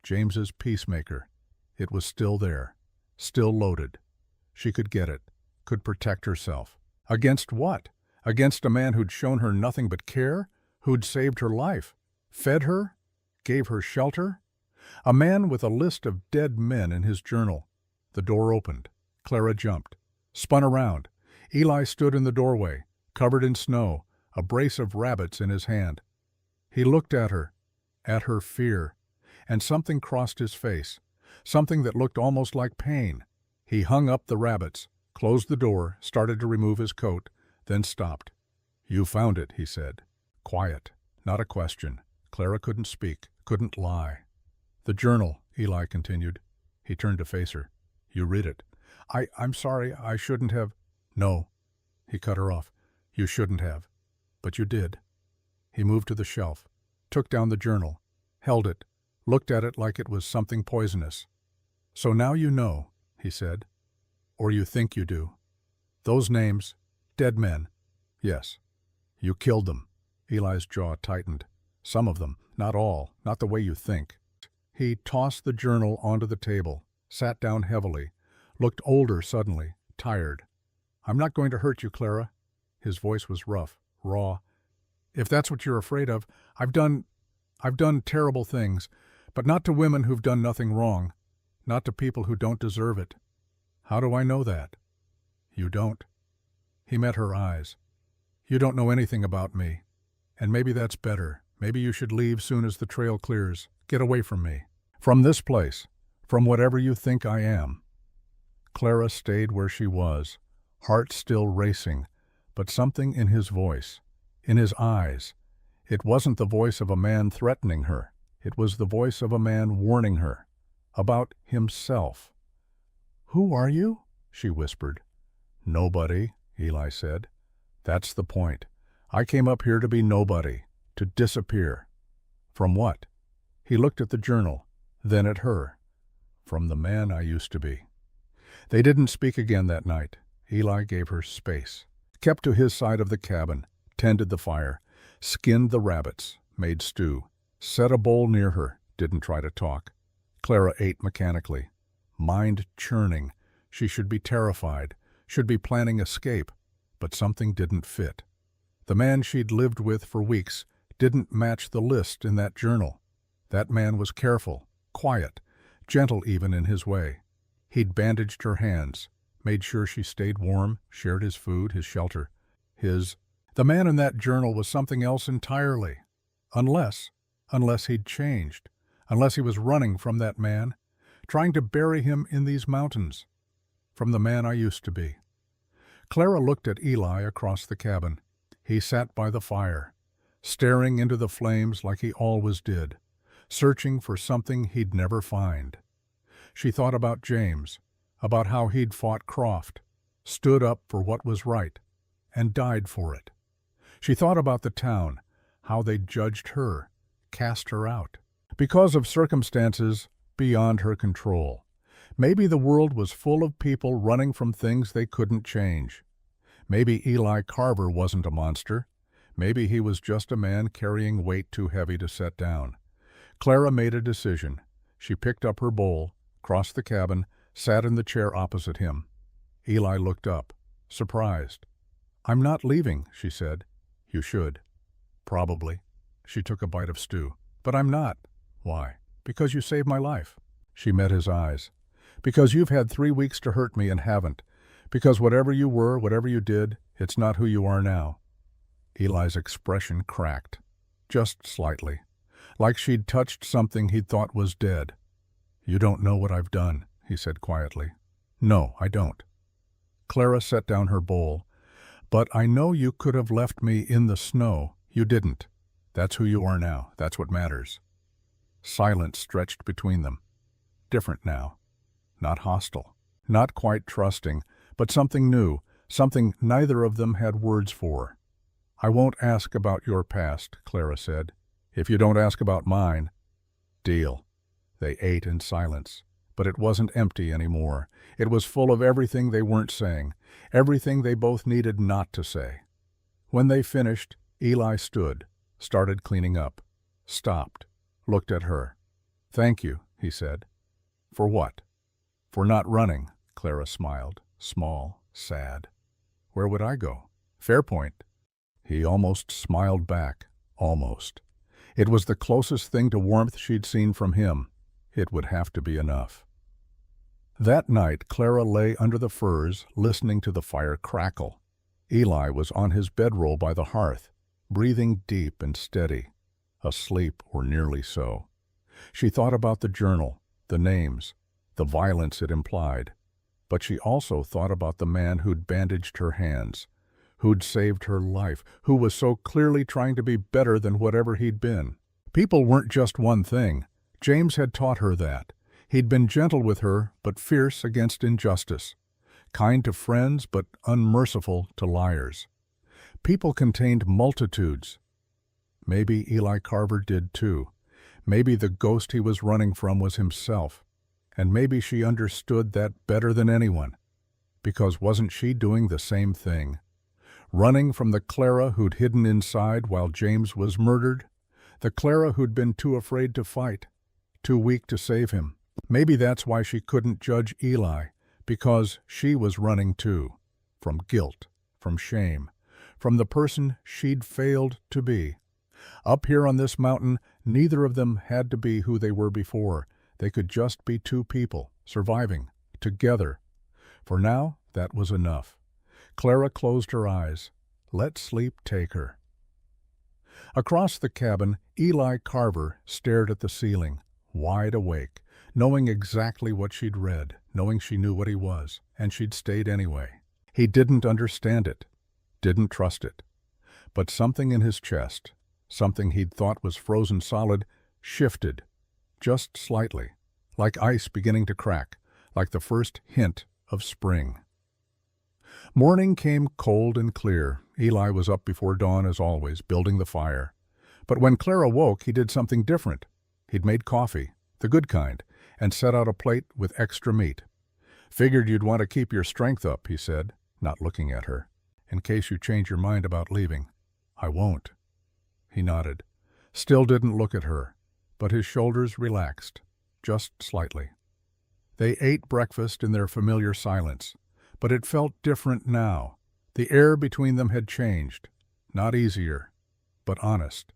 James's peacemaker. It was still there, still loaded. She could get it, could protect herself. Against what? Against a man who'd shown her nothing but care? Who'd saved her life? Fed her? Gave her shelter? A man with a list of dead men in his journal. The door opened. Clara jumped, spun around. Eli stood in the doorway, covered in snow, a brace of rabbits in his hand. He looked at her fear, and something crossed his face, something that looked almost like pain. He hung up the rabbits, closed the door, started to remove his coat, then stopped. "You found it," he said. Quiet, not a question. Clara couldn't speak, couldn't lie. "The journal," Eli continued. He turned to face her. "You read it." I'm sorry, I shouldn't have." "No," he cut her off. "You shouldn't have. But you did." He moved to the shelf, took down the journal, held it, looked at it like it was something poisonous. "So now you know," he said. "Or you think you do. Those names, dead men. Yes. You killed them." Eli's jaw tightened. "Some of them, not all, not the way you think." He tossed the journal onto the table, sat down heavily, looked older suddenly, tired. "I'm not going to hurt you, Clara." His voice was rough, raw. "If that's what you're afraid of, I've done terrible things, but not to women who've done nothing wrong, not to people who don't deserve it." "How do I know that?" "You don't." He met her eyes. "You don't know anything about me. And maybe that's better. Maybe you should leave soon as the trail clears. Get away from me. From this place. From whatever you think I am." Clara stayed where she was, heart still racing, but something in his voice, in his eyes. It wasn't the voice of a man threatening her. It was the voice of a man warning her. About himself. "Who are you?" she whispered. "Nobody," Eli said. "That's the point. I came up here to be nobody, to disappear." "From what?" He looked at the journal, then at her. "From the man I used to be." They didn't speak again that night. Eli gave her space, kept to his side of the cabin, tended the fire, skinned the rabbits, made stew, set a bowl near her, didn't try to talk. Clara ate mechanically, mind churning. She should be terrified, should be planning escape, but something didn't fit. The man she'd lived with for weeks didn't match the list in that journal. That man was careful, quiet, gentle even in his way. He'd bandaged her hands, made sure she stayed warm, shared his food, his shelter. The man in that journal was something else entirely. Unless he'd changed, unless he was running from that man, trying to bury him in these mountains. From the man I used to be. Clara looked at Eli across the cabin. He sat by the fire, staring into the flames like he always did, searching for something he'd never find. She thought about James, about how he'd fought Croft, stood up for what was right, and died for it. She thought about the town, how they'd judged her, cast her out, because of circumstances beyond her control. Maybe the world was full of people running from things they couldn't change. Maybe Eli Carver wasn't a monster. Maybe he was just a man carrying weight too heavy to set down. Clara made a decision. She picked up her bowl, crossed the cabin, sat in the chair opposite him. Eli looked up, surprised. "I'm not leaving," she said. "You should." "Probably." She took a bite of stew. "But I'm not." "Why?" Because you saved my life." She met his eyes. "Because you've had 3 weeks to hurt me and haven't. Because whatever you were, whatever you did, it's not who you are now." Eli's expression cracked. Just slightly. Like she'd touched something he'd thought was dead. "You don't know what I've done," he said quietly. "No, I don't." Clara set down her bowl. "But I know you could have left me in the snow. You didn't. That's who you are now. That's what matters." Silence stretched between them. Different now. Not hostile. Not quite trusting, but something new, something neither of them had words for. "I won't ask about your past," Clara said. "If you don't ask about mine." Deal. They ate in silence. But it wasn't empty anymore. It was full of everything they weren't saying, everything they both needed not to say. When they finished, Eli stood, started cleaning up, stopped, looked at her. "Thank you," he said. "For what?" "For not running," Clara smiled, small, sad. "Where would I go?" "Fairpoint." He almost smiled back, almost. It was the closest thing to warmth she'd seen from him. It would have to be enough. That night, Clara lay under the firs, listening to the fire crackle. Eli was on his bedroll by the hearth, breathing deep and steady, asleep or nearly so. She thought about the journal, the names, the violence it implied, but she also thought about the man who'd bandaged her hands, who'd saved her life, who was so clearly trying to be better than whatever he'd been. People weren't just one thing. James had taught her that. He'd been gentle with her, but fierce against injustice. Kind to friends, but unmerciful to liars. People contained multitudes. Maybe Eli Carver did too. Maybe the ghost he was running from was himself. And maybe she understood that better than anyone. Because wasn't she doing the same thing? Running from the Clara who'd hidden inside while James was murdered? The Clara who'd been too afraid to fight, too weak to save him. Maybe that's why she couldn't judge Eli, because she was running too. From guilt, from shame, from the person she'd failed to be. Up here on this mountain, neither of them had to be who they were before. They could just be two people, surviving, together. For now, that was enough. Clara closed her eyes. Let sleep take her. Across the cabin, Eli Carver stared at the ceiling, wide awake, knowing exactly what she'd read, knowing she knew what he was, and she'd stayed anyway. He didn't understand it, didn't trust it. But something in his chest, something he'd thought was frozen solid, shifted, just slightly, like ice beginning to crack, like the first hint of spring. Morning came cold and clear. Eli was up before dawn as always, building the fire. But when Clara woke, he did something different. He'd made coffee, the good kind, and set out a plate with extra meat. "Figured you'd want to keep your strength up," he said, not looking at her, "in case you change your mind about leaving." "I won't." He nodded. Still didn't look at her, but his shoulders relaxed, just slightly. They ate breakfast in their familiar silence, but it felt different now. The air between them had changed, not easier, but honest.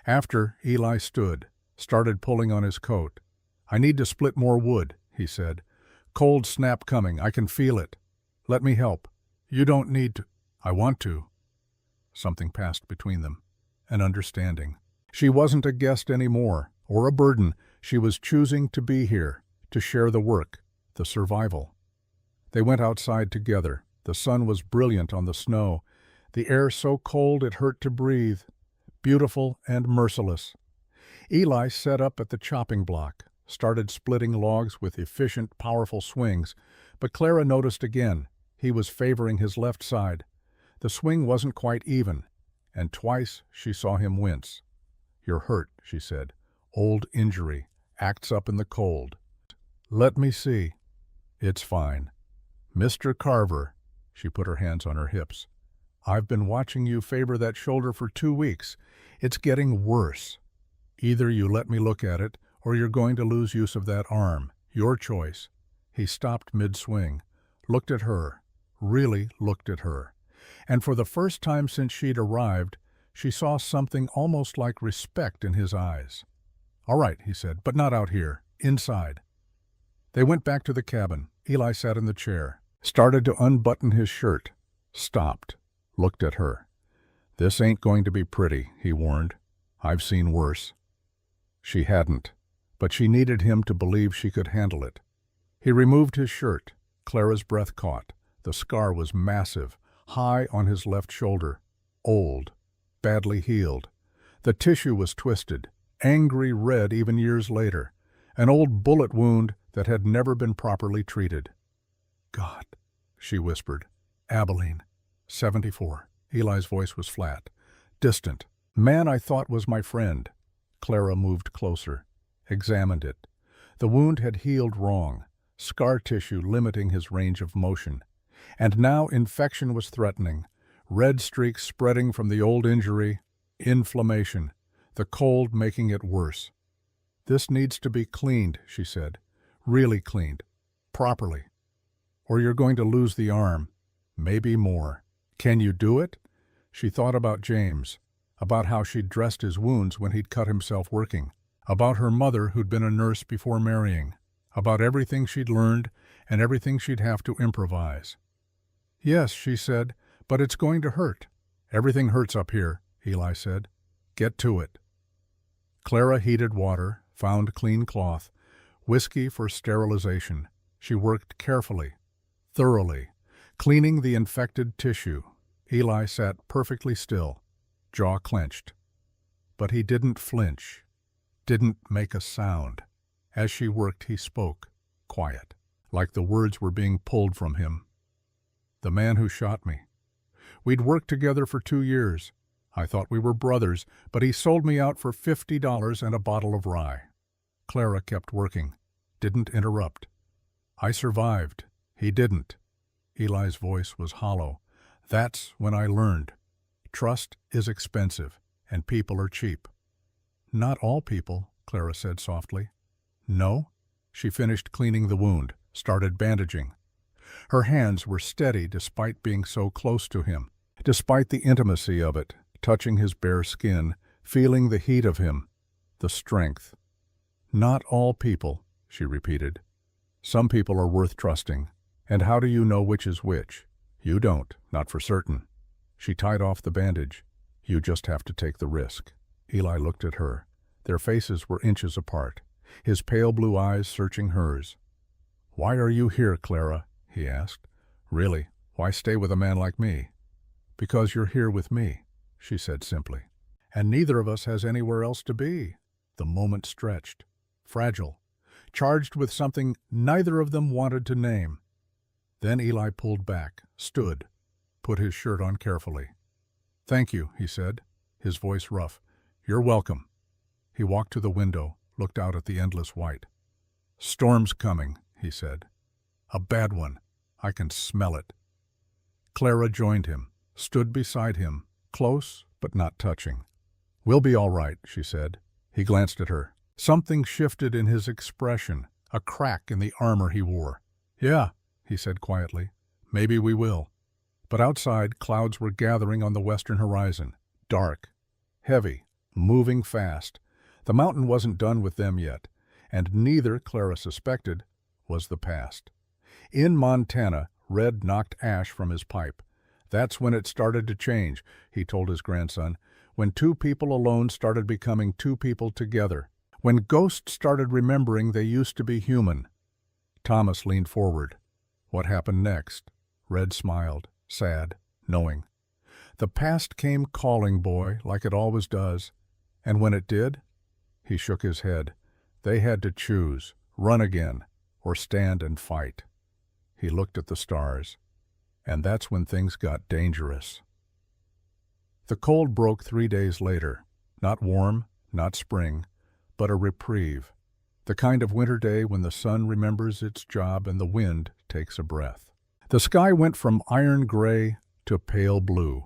After, Eli stood, started pulling on his coat. "I need to split more wood," he said. "Cold snap coming, I can feel it. Let me help." "You don't need to." "I want to." Something passed between them, an understanding. She wasn't a guest anymore, or a burden. She was choosing to be here, to share the work, the survival. They went outside together. The sun was brilliant on the snow, the air so cold it hurt to breathe, beautiful and merciless. Eli set up at the chopping block, started splitting logs with efficient, powerful swings, but Clara noticed again he was favoring his left side. The swing wasn't quite even, and twice she saw him wince. "You're hurt," she said. "Old injury, acts up in the cold." "Let me see." "It's fine." "Mr. Carver," she put her hands on her hips, "I've been watching you favor that shoulder for 2 weeks. It's getting worse. Either you let me look at it, or you're going to lose use of that arm. Your choice." He stopped mid-swing, looked at her, really looked at her. And for the first time since she'd arrived, she saw something almost like respect in his eyes. All right, he said, but not out here. Inside. They went back to the cabin. Eli sat in the chair, started to unbutton his shirt, stopped, looked at her. This ain't going to be pretty, he warned. I've seen worse. She hadn't, but she needed him to believe she could handle it. He removed his shirt. Clara's breath caught. The scar was massive, high on his left shoulder, old, badly healed. The tissue was twisted, angry red even years later, an old bullet wound that had never been properly treated. God, she whispered. Abilene, 74. Eli's voice was flat, distant. Man I thought was my friend. Clara moved closer, examined it. The wound had healed wrong, scar tissue limiting his range of motion. And now infection was threatening, red streaks spreading from the old injury, inflammation, the cold making it worse. This needs to be cleaned, she said, really cleaned, properly. Or you're going to lose the arm, maybe more. Can you do it? She thought about James, about how she'd dressed his wounds when he'd cut himself working, about her mother who'd been a nurse before marrying, about everything she'd learned and everything she'd have to improvise. Yes, she said, but it's going to hurt. Everything hurts up here, Eli said. Get to it. Clara heated water, found clean cloth, whiskey for sterilization. She worked carefully, thoroughly, cleaning the infected tissue. Eli sat perfectly still, jaw clenched. But he didn't flinch, didn't make a sound. As she worked, he spoke, quiet, like the words were being pulled from him. The man who shot me. We'd worked together for 2 years. I thought we were brothers, but he sold me out for $50 and a bottle of rye. Clara kept working, didn't interrupt. I survived. He didn't. Eli's voice was hollow. That's when I learned. Trust is expensive, and people are cheap. Not all people, Clara said softly. No? She finished cleaning the wound, started bandaging. Her hands were steady despite being so close to him, despite the intimacy of it, touching his bare skin, feeling the heat of him, the strength. Not all people, she repeated. Some people are worth trusting. And how do you know which is which? You don't, not for certain. She tied off the bandage. You just have to take the risk. Eli looked at her. Their faces were inches apart, his pale blue eyes searching hers. Why are you here, Clara? He asked. Really, why stay with a man like me? Because you're here with me, she said simply. And neither of us has anywhere else to be. The moment stretched, fragile, charged with something neither of them wanted to name. Then Eli pulled back, stood, put his shirt on carefully. Thank you, he said, his voice rough. You're welcome. He walked to the window, looked out at the endless white. Storm's coming, he said. A bad one. I can smell it. Clara joined him, stood beside him, close but not touching. We'll be all right, she said. He glanced at her. Something shifted in his expression, a crack in the armor he wore. Yeah, he said quietly. Maybe we will. But outside, clouds were gathering on the western horizon, dark, heavy, moving fast. The mountain wasn't done with them yet, and neither, Clara suspected, was the past. In Montana, Red knocked ash from his pipe. That's when it started to change, he told his grandson, when two people alone started becoming two people together, when ghosts started remembering they used to be human. Thomas leaned forward. What happened next? Red smiled, sad, knowing. The past came calling, boy, like it always does. And when it did, he shook his head. They had to choose, run again, or stand and fight. He looked at the stars. And that's when things got dangerous. The cold broke 3 days later. Not warm, not spring, but a reprieve. The kind of winter day when the sun remembers its job and the wind takes a breath. The sky went from iron gray to pale blue.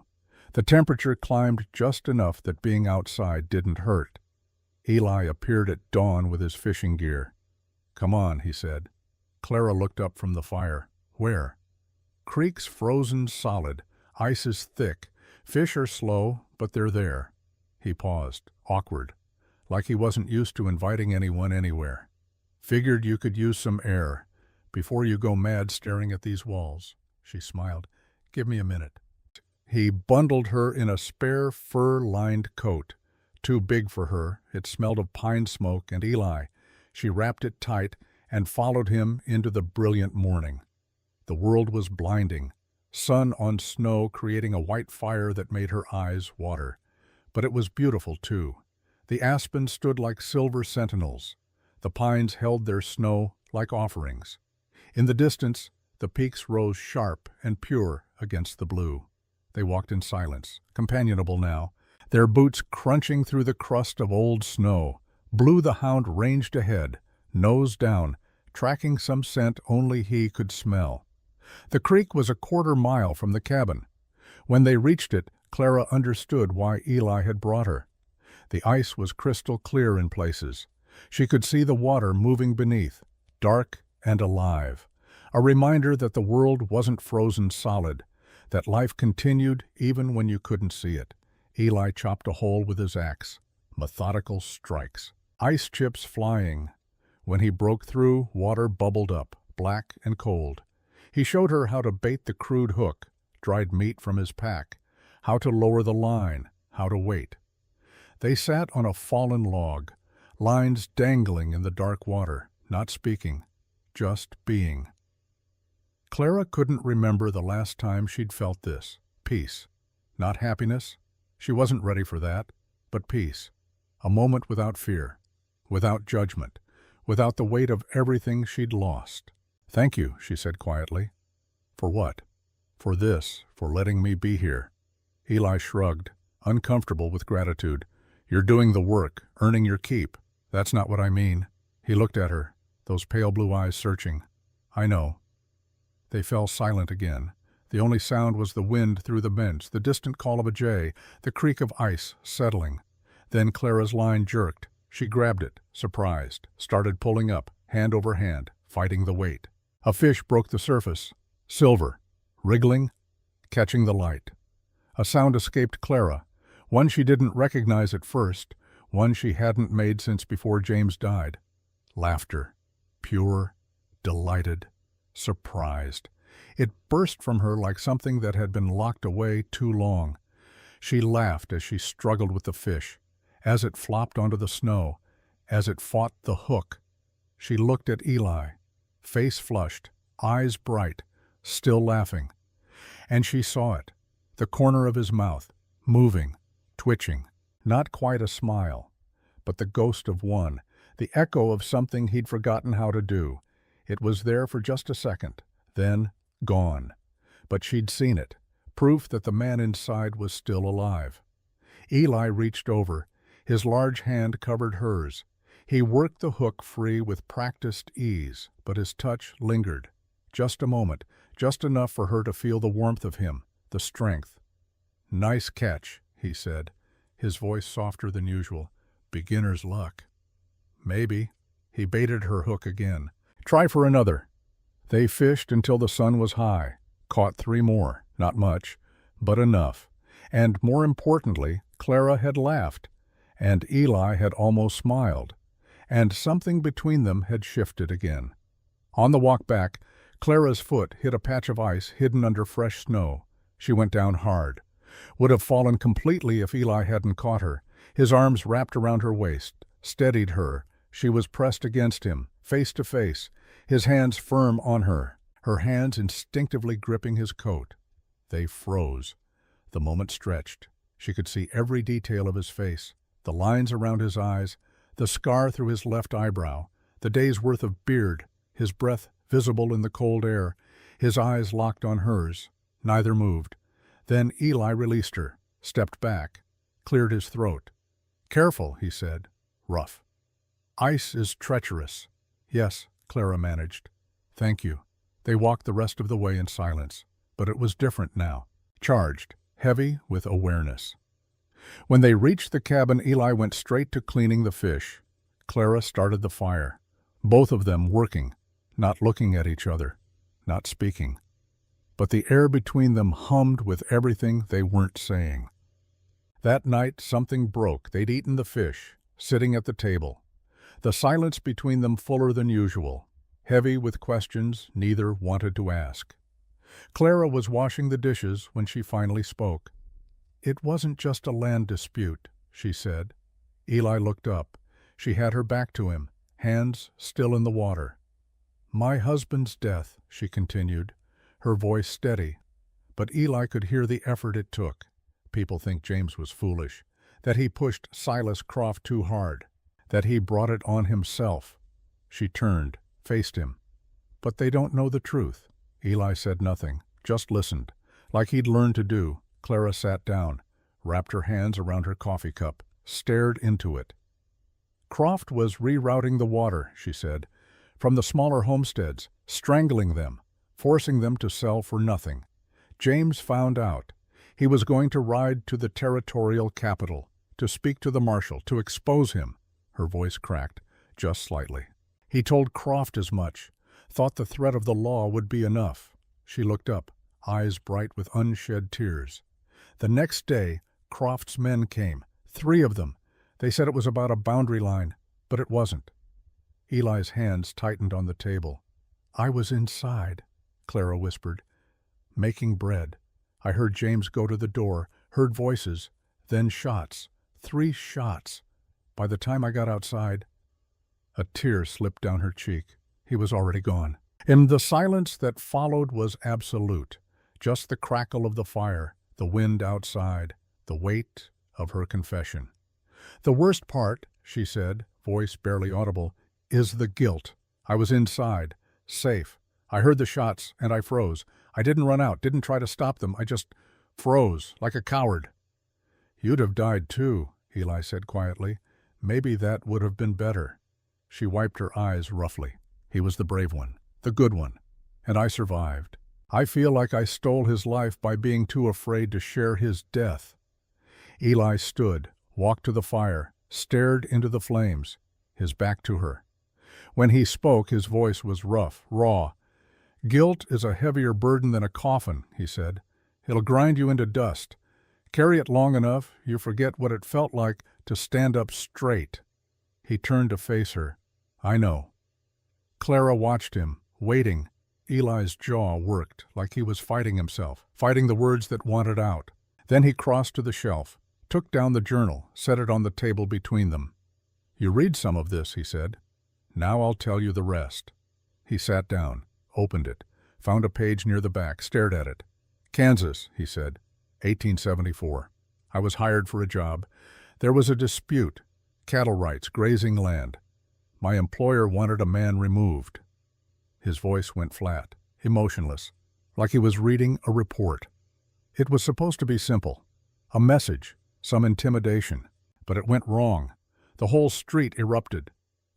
The temperature climbed just enough that being outside didn't hurt. Eli appeared at dawn with his fishing gear. Come on, he said. Clara looked up from the fire. Where? Creek's frozen solid. Ice is thick. Fish are slow, but they're there. He paused, awkward. like he wasn't used to inviting anyone anywhere. Figured you could use some air before you go mad staring at these walls. She smiled. Give me a minute. He bundled her in a spare fur-lined coat. Too big for her, it smelled of pine smoke and Eli. She wrapped it tight and followed him into the brilliant morning. The world was blinding, sun on snow creating a white fire that made her eyes water. But it was beautiful, too. The aspens stood like silver sentinels. The pines held their snow like offerings. In the distance, the peaks rose sharp and pure against the blue. They walked in silence, companionable now, their boots crunching through the crust of old snow. Blue the hound ranged ahead, nose down, tracking some scent only he could smell. The creek was a quarter-mile from the cabin. When they reached it, Clara understood why Eli had brought her. The ice was crystal clear in places. She could see the water moving beneath, dark and alive. A reminder that the world wasn't frozen solid, that life continued even when you couldn't see it. Eli chopped a hole with his axe. Methodical strikes. Ice chips flying. When he broke through, water bubbled up, black and cold. He showed her how to bait the crude hook, dried meat from his pack, how to lower the line, how to wait. They sat on a fallen log, lines dangling in the dark water, not speaking, just being. Clara couldn't remember the last time she'd felt this. Peace. Not happiness. She wasn't ready for that, but peace. A moment without fear, without judgment, without the weight of everything she'd lost. Thank you, she said quietly. For what? For this, for letting me be here. Eli shrugged, uncomfortable with gratitude. You're doing the work, earning your keep. That's not what I mean. He looked at her, those pale blue eyes searching. I know. They fell silent again. The only sound was the wind through the bench, the distant call of a jay, the creak of ice settling. Then Clara's line jerked. She grabbed it, surprised, started pulling up, hand over hand, fighting the weight. A fish broke the surface, silver, wriggling, catching the light. A sound escaped Clara, one she didn't recognize at first, one she hadn't made since before James died. Laughter, pure, delighted, surprised. It burst from her like something that had been locked away too long. She laughed as she struggled with the fish, as it flopped onto the snow, as it fought the hook. She looked at Eli, face flushed, eyes bright, still laughing. And she saw it, the corner of his mouth, moving, twitching, not quite a smile, but the ghost of one, the echo of something he'd forgotten how to do. It was there for just a second, then gone. But she'd seen it, proof that the man inside was still alive. Eli reached over. His large hand covered hers. He worked the hook free with practiced ease, but his touch lingered. Just a moment, just enough for her to feel the warmth of him, the strength. Nice catch, he said, his voice softer than usual. Beginner's luck. Maybe. He baited her hook again. Try for another. They fished until the sun was high, caught 3 more, not much, but enough. And more importantly, Clara had laughed, and Eli had almost smiled, and something between them had shifted again. On the walk back, Clara's foot hit a patch of ice hidden under fresh snow. She went down hard. Would have fallen completely if Eli hadn't caught her. His arms wrapped around her waist, steadied her. She was pressed against him, face to face, his hands firm on her, her hands instinctively gripping his coat. They froze. The moment stretched. She could see every detail of his face, the lines around his eyes, the scar through his left eyebrow, the day's worth of beard, his breath visible in the cold air, his eyes locked on hers. Neither moved. Then Eli released her, stepped back, cleared his throat. Careful, he said, rough. Ice is treacherous. Yes, Clara managed. Thank you. They walked the rest of the way in silence, but it was different now. Charged, heavy with awareness. When they reached the cabin, Eli went straight to cleaning the fish. Clara started the fire. Both of them working, not looking at each other, not speaking. But the air between them hummed with everything they weren't saying. That night something broke. They'd eaten the fish, sitting at the table, the silence between them fuller than usual, heavy with questions neither wanted to ask. Clara was washing the dishes when she finally spoke. "It wasn't just a land dispute," she said. Eli looked up. She had her back to him, hands still in the water. "My husband's death," she continued, her voice steady. But Eli could hear the effort it took. People think James was foolish, that he pushed Silas Croft too hard, that he brought it on himself. She turned, faced him. "But they don't know the truth." Eli said nothing, just listened. Like he'd learned to do, Clara sat down, wrapped her hands around her coffee cup, stared into it. "Croft was rerouting the water," she said, "from the smaller homesteads, strangling them, forcing them to sell for nothing. James found out. He was going to ride to the territorial capital, to speak to the marshal, to expose him." Her voice cracked, just slightly. "He told Croft as much, thought the threat of the law would be enough." She looked up, eyes bright with unshed tears. "The next day, Croft's men came, 3 of them. They said it was about a boundary line, but it wasn't." Eli's hands tightened on the table. "I was inside," Clara whispered, "making bread. I heard James go to the door, heard voices, then shots. 3 shots. By the time I got outside—" A tear slipped down her cheek. He was already gone. And the silence that followed was absolute. Just the crackle of the fire, the wind outside, the weight of her confession. "The worst part," she said, voice barely audible, "is the guilt. I was inside, safe. I heard the shots, and I froze. I didn't run out, didn't try to stop them. I just froze, like a coward." "You'd have died too," Eli said quietly. "Maybe that would have been better." She wiped her eyes roughly. "He was the brave one, the good one, and I survived. I feel like I stole his life by being too afraid to share his death." Eli stood, walked to the fire, stared into the flames, his back to her. When he spoke, his voice was rough, raw. "Guilt is a heavier burden than a coffin," he said. "It'll grind you into dust. Carry it long enough, you forget what it felt like to stand up straight." He turned to face her. "I know." Clara watched him, waiting. Eli's jaw worked, like he was fighting himself, fighting the words that wanted out. Then he crossed to the shelf, took down the journal, set it on the table between them. "You read some of this," he said. "Now I'll tell you the rest." He sat down, opened it, found a page near the back, stared at it. "Kansas," he said, 1874. "I was hired for a job. There was a dispute, cattle rights, grazing land. My employer wanted a man removed." His voice went flat, emotionless, like he was reading a report. It was supposed to be simple, a message, some intimidation, but it went wrong. The whole street erupted.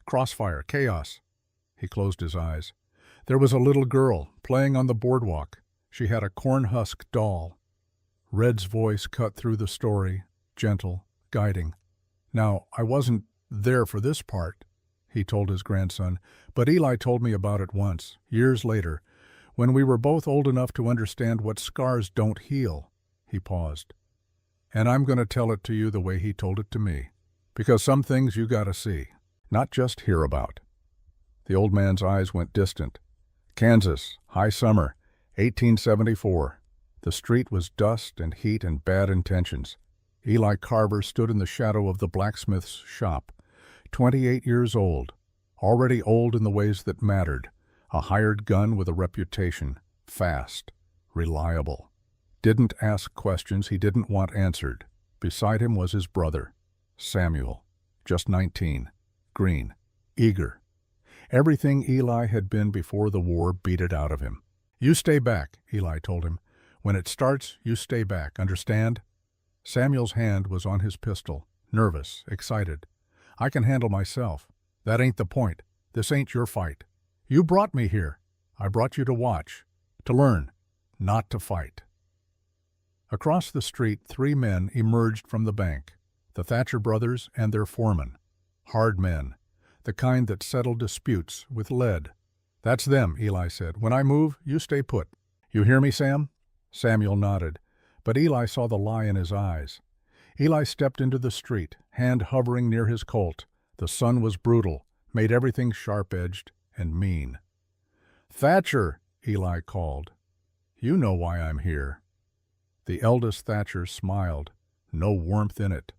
Crossfire, chaos. He closed his eyes. There was a little girl playing on the boardwalk. She had a corn-husk doll. Red's voice cut through the story, gentle, guiding. "Now, I wasn't there for this part," he told his grandson, "but Eli told me about it once, years later, when we were both old enough to understand what scars don't heal." He paused. "And I'm going to tell it to you the way he told it to me, because some things you gotta see, not just hear about." The old man's eyes went distant. "Kansas, high summer, 1874. The street was dust and heat and bad intentions. Eli Carver stood in the shadow of the blacksmith's shop, 28 years old, already old in the ways that mattered, a hired gun with a reputation, fast, reliable. Didn't ask questions he didn't want answered. Beside him was his brother, Samuel, just 19, green, eager. Everything Eli had been before the war beat it out of him. "You stay back," Eli told him. "When it starts, you stay back, understand?" Samuel's hand was on his pistol, nervous, excited. "I can handle myself. That ain't the point. This ain't your fight. You brought me here. I brought you to watch, to learn, not to fight." Across the street, 3 men emerged from the bank, the Thatcher brothers and their foreman. Hard men, the kind that settled disputes with lead. "That's them," Eli said. "When I move, you stay put. You hear me, Sam?" Samuel nodded, but Eli saw the lie in his eyes. Eli stepped into the street, hand hovering near his Colt. The sun was brutal, made everything sharp-edged and mean. "Thatcher," Eli called. "You know why I'm here." The eldest Thatcher smiled, no warmth in it.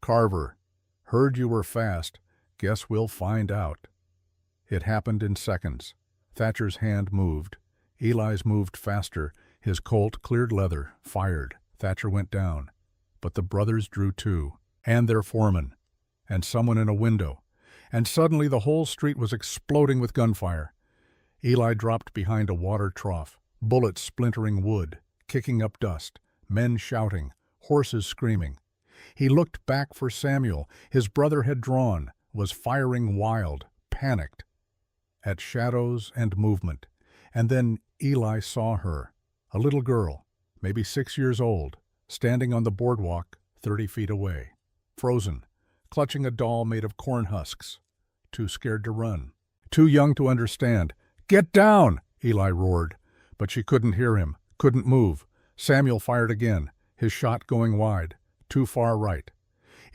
"Carver, heard you were fast. Guess we'll find out." It happened in seconds. Thatcher's hand moved. Eli's moved faster. His Colt cleared leather, fired. Thatcher went down. But the brothers drew too, and their foreman, and someone in a window. And suddenly the whole street was exploding with gunfire. Eli dropped behind a water trough, bullets splintering wood, kicking up dust, men shouting, horses screaming. He looked back for Samuel. His brother had drawn, was firing wild, panicked, at shadows and movement. And then Eli saw her, a little girl, maybe 6 years old, standing on the boardwalk 30 feet away, frozen, clutching a doll made of corn husks, too scared to run, too young to understand. "Get down!" Eli roared, but she couldn't hear him, couldn't move. Samuel fired again, his shot going wide, too far right.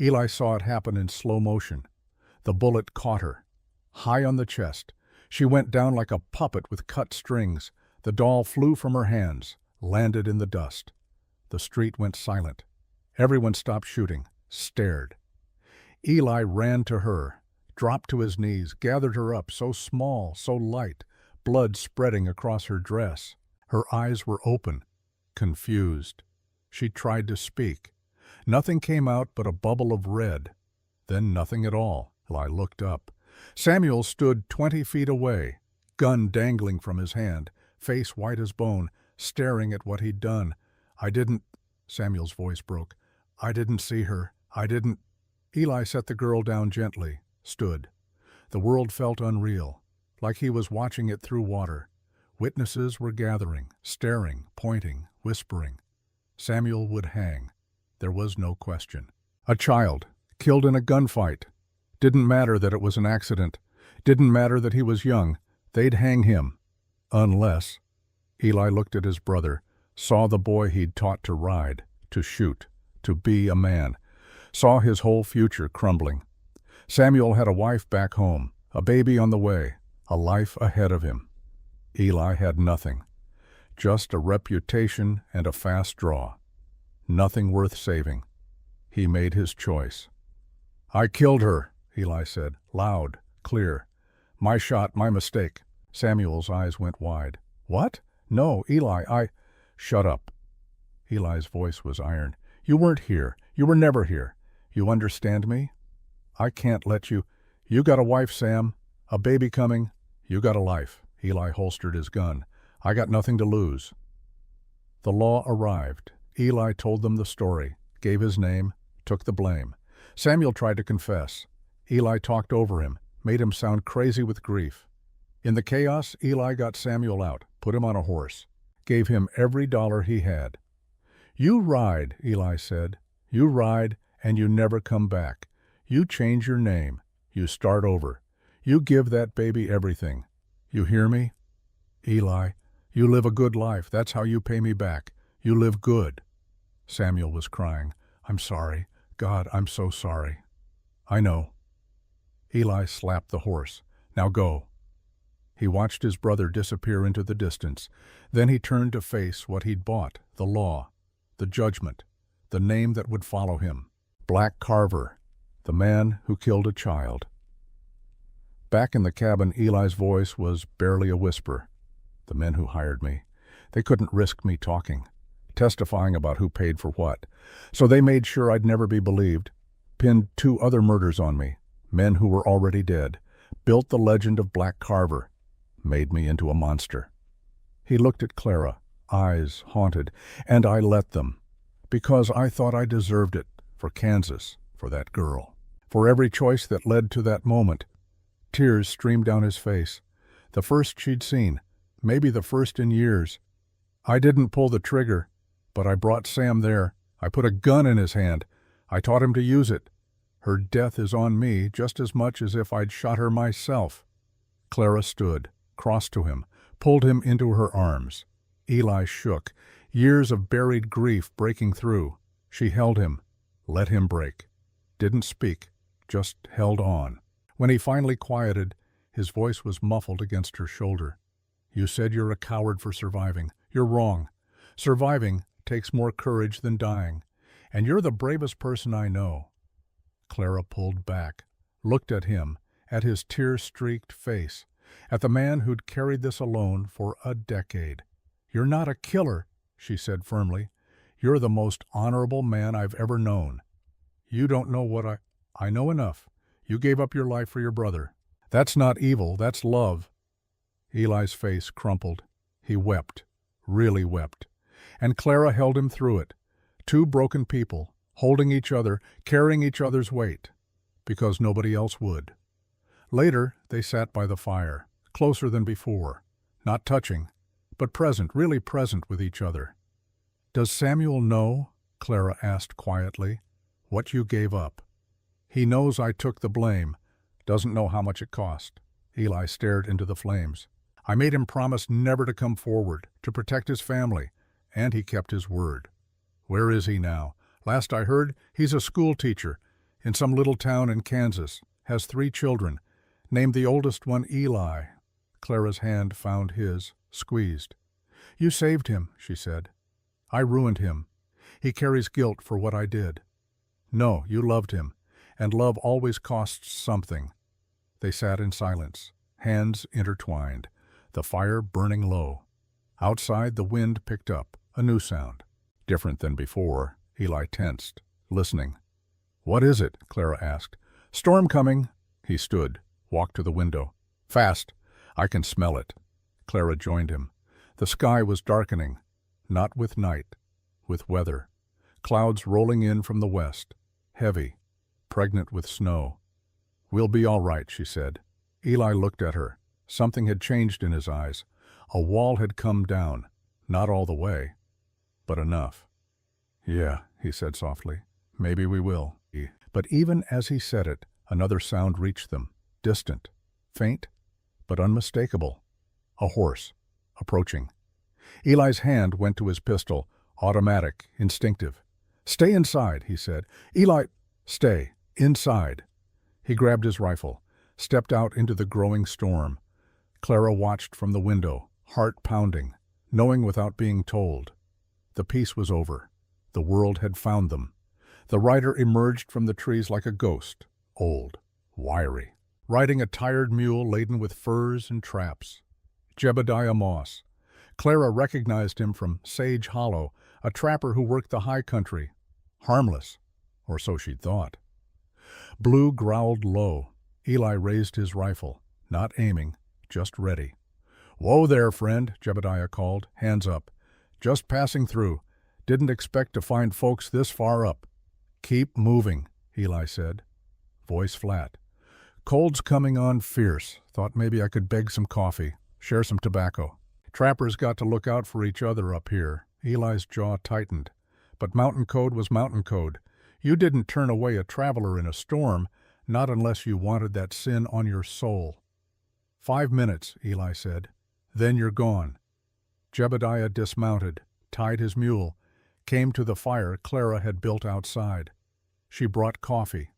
Eli saw it happen in slow motion. The bullet caught her, high on the chest. She went down like a puppet with cut strings. The doll flew from her hands, landed in the dust. The street went silent. Everyone stopped shooting, stared. Eli ran to her, dropped to his knees, gathered her up, so small, so light, blood spreading across her dress. Her eyes were open, confused. She tried to speak. Nothing came out but a bubble of red. Then nothing at all. Eli looked up. Samuel stood 20 feet away, gun dangling from his hand, face white as bone, staring at what he'd done. "I didn't," Samuel's voice broke. "I didn't see her. I didn't." Eli set the girl down gently, stood. The world felt unreal, like he was watching it through water. Witnesses were gathering, staring, pointing, whispering. Samuel would hang. There was no question. A child, killed in a gunfight. Didn't matter that it was an accident. Didn't matter that he was young. They'd hang him. Unless... Eli looked at his brother, saw the boy he'd taught to ride, to shoot, to be a man. Saw his whole future crumbling. Samuel had a wife back home, a baby on the way, a life ahead of him. Eli had nothing. Just a reputation and a fast draw. Nothing worth saving. He made his choice. "I killed her," Eli said, loud, clear. "My shot, my mistake." Samuel's eyes went wide. "What? No, Eli, I—" "Shut up." Eli's voice was iron. "You weren't here. You were never here. You understand me? I can't let you— You got a wife, Sam. A baby coming. You got a life." Eli holstered his gun. "I got nothing to lose." The law arrived. Eli told them the story, gave his name, took the blame. Samuel tried to confess. Eli talked over him, made him sound crazy with grief. In the chaos, Eli got Samuel out, put him on a horse, gave him every dollar he had. "You ride," Eli said. "You ride, and you never come back. You change your name. You start over. You give that baby everything. You hear me? Eli, you live a good life. That's how you pay me back. You live good." Samuel was crying. "I'm sorry. God, I'm so sorry." "I know." Eli slapped the horse. "Now go." He watched his brother disappear into the distance. Then he turned to face what he'd bought, the law, the judgment, the name that would follow him. Black Carver, the man who killed a child. Back in the cabin, Eli's voice was barely a whisper. "The men who hired me, they couldn't risk me talking, testifying about who paid for what. So they made sure I'd never be believed, pinned 2 other murders on me, men who were already dead, built the legend of Black Carver, made me into a monster." He looked at Clara, eyes haunted, "And I let them, because I thought I deserved it, for Kansas, for that girl, for every choice that led to that moment." Tears streamed down his face. The first she'd seen, maybe the first in years. "I didn't pull the trigger, but I brought Sam there. I put a gun in his hand. I taught him to use it. Her death is on me just as much as if I'd shot her myself." Clara stood, crossed to him, pulled him into her arms. Eli shook, years of buried grief breaking through. She held him, Let him break. Didn't speak, just held on. When he finally quieted, his voice was muffled against her shoulder. You said you're a coward for surviving. You're wrong. Surviving takes more courage than dying, and you're the bravest person I know. Clara pulled back, looked at him, at his tear-streaked face, at the man who'd carried this alone for a decade. You're not a killer, she said firmly. You're the most honorable man I've ever known. You don't know what I know enough. You gave up your life for your brother. That's not evil, that's love. Eli's face crumpled. He wept, really wept. And Clara held him through it. Two broken people, holding each other, carrying each other's weight, because nobody else would. Later, they sat by the fire, closer than before, not touching, but present, really present with each other. Does Samuel know, Clara asked quietly, what you gave up? He knows I took the blame, doesn't know how much it cost. Eli stared into the flames. I made him promise never to come forward, to protect his family, and he kept his word. Where is he now? Last I heard, he's a school teacher in some little town in Kansas, has 3 children, named the oldest one Eli. Clara's hand found his, squeezed. You saved him, she said. I ruined him. He carries guilt for what I did. No, you loved him, and love always costs something. They sat in silence, hands intertwined, the fire burning low. Outside, the wind picked up, a new sound. Different than before. Eli tensed, listening. What is it? Clara asked. Storm coming. He stood, walked to the window. Fast. I can smell it. Clara joined him. The sky was darkening, not with night, with weather. Clouds rolling in from the west, heavy, pregnant with snow. We'll be all right, she said. Eli looked at her. Something had changed in his eyes. A wall had come down, not all the way, but enough. Yeah, he said softly. Maybe we will. But even as he said it, another sound reached them, distant, faint, but unmistakable. A horse, approaching. Eli's hand went to his pistol, automatic, instinctive. Stay inside, he said. Eli, stay, inside. He grabbed his rifle, stepped out into the growing storm. Clara watched from the window, heart pounding, knowing without being told. The peace was over. The world had found them. The rider emerged from the trees like a ghost, old, wiry, riding a tired mule laden with furs and traps. Jebediah Moss. Clara recognized him from Sage Hollow, a trapper who worked the high country. Harmless, or so she'd thought. Blue growled low. Eli raised his rifle, not aiming, just ready. Whoa there, friend, Jebediah called, hands up. Just passing through. Didn't expect to find folks this far up. Keep moving, Eli said. Voice flat. Cold's coming on fierce. Thought maybe I could beg some coffee, share some tobacco. Trappers got to look out for each other up here. Eli's jaw tightened. But mountain code was mountain code. You didn't turn away a traveler in a storm, not unless you wanted that sin on your soul. 5 minutes, Eli said. Then you're gone. Jebediah dismounted, tied his mule, came to the fire Clara had built outside. She brought coffee,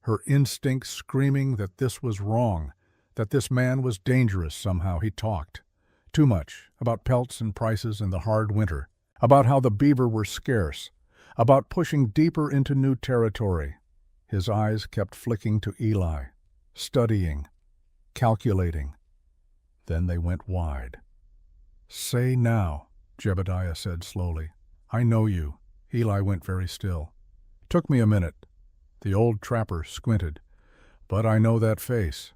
her instincts screaming that this was wrong, that this man was dangerous somehow. He talked. Too much, about pelts and prices and the hard winter, about how the beaver were scarce, about pushing deeper into new territory. His eyes kept flicking to Eli, studying, calculating. Then they went wide. Say now, Jebediah said slowly. I know you. Eli went very still. Took me a minute. The old trapper squinted. But I know that face.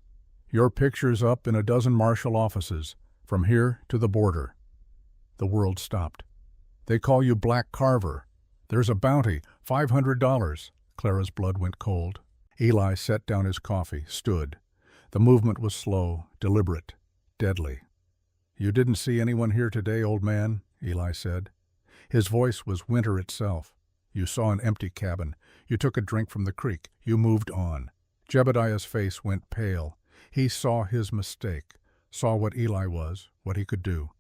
Your picture's up in a dozen marshal offices, from here to the border. The world stopped. They call you Black Carver. There's a bounty, $500. Clara's blood went cold. Eli set down his coffee, stood. The movement was slow, deliberate, deadly. You didn't see anyone here today, old man, Eli said. His voice was winter itself. You saw an empty cabin. You took a drink from the creek. You moved on. Jebediah's face went pale. He saw his mistake, saw what Eli was, what he could do.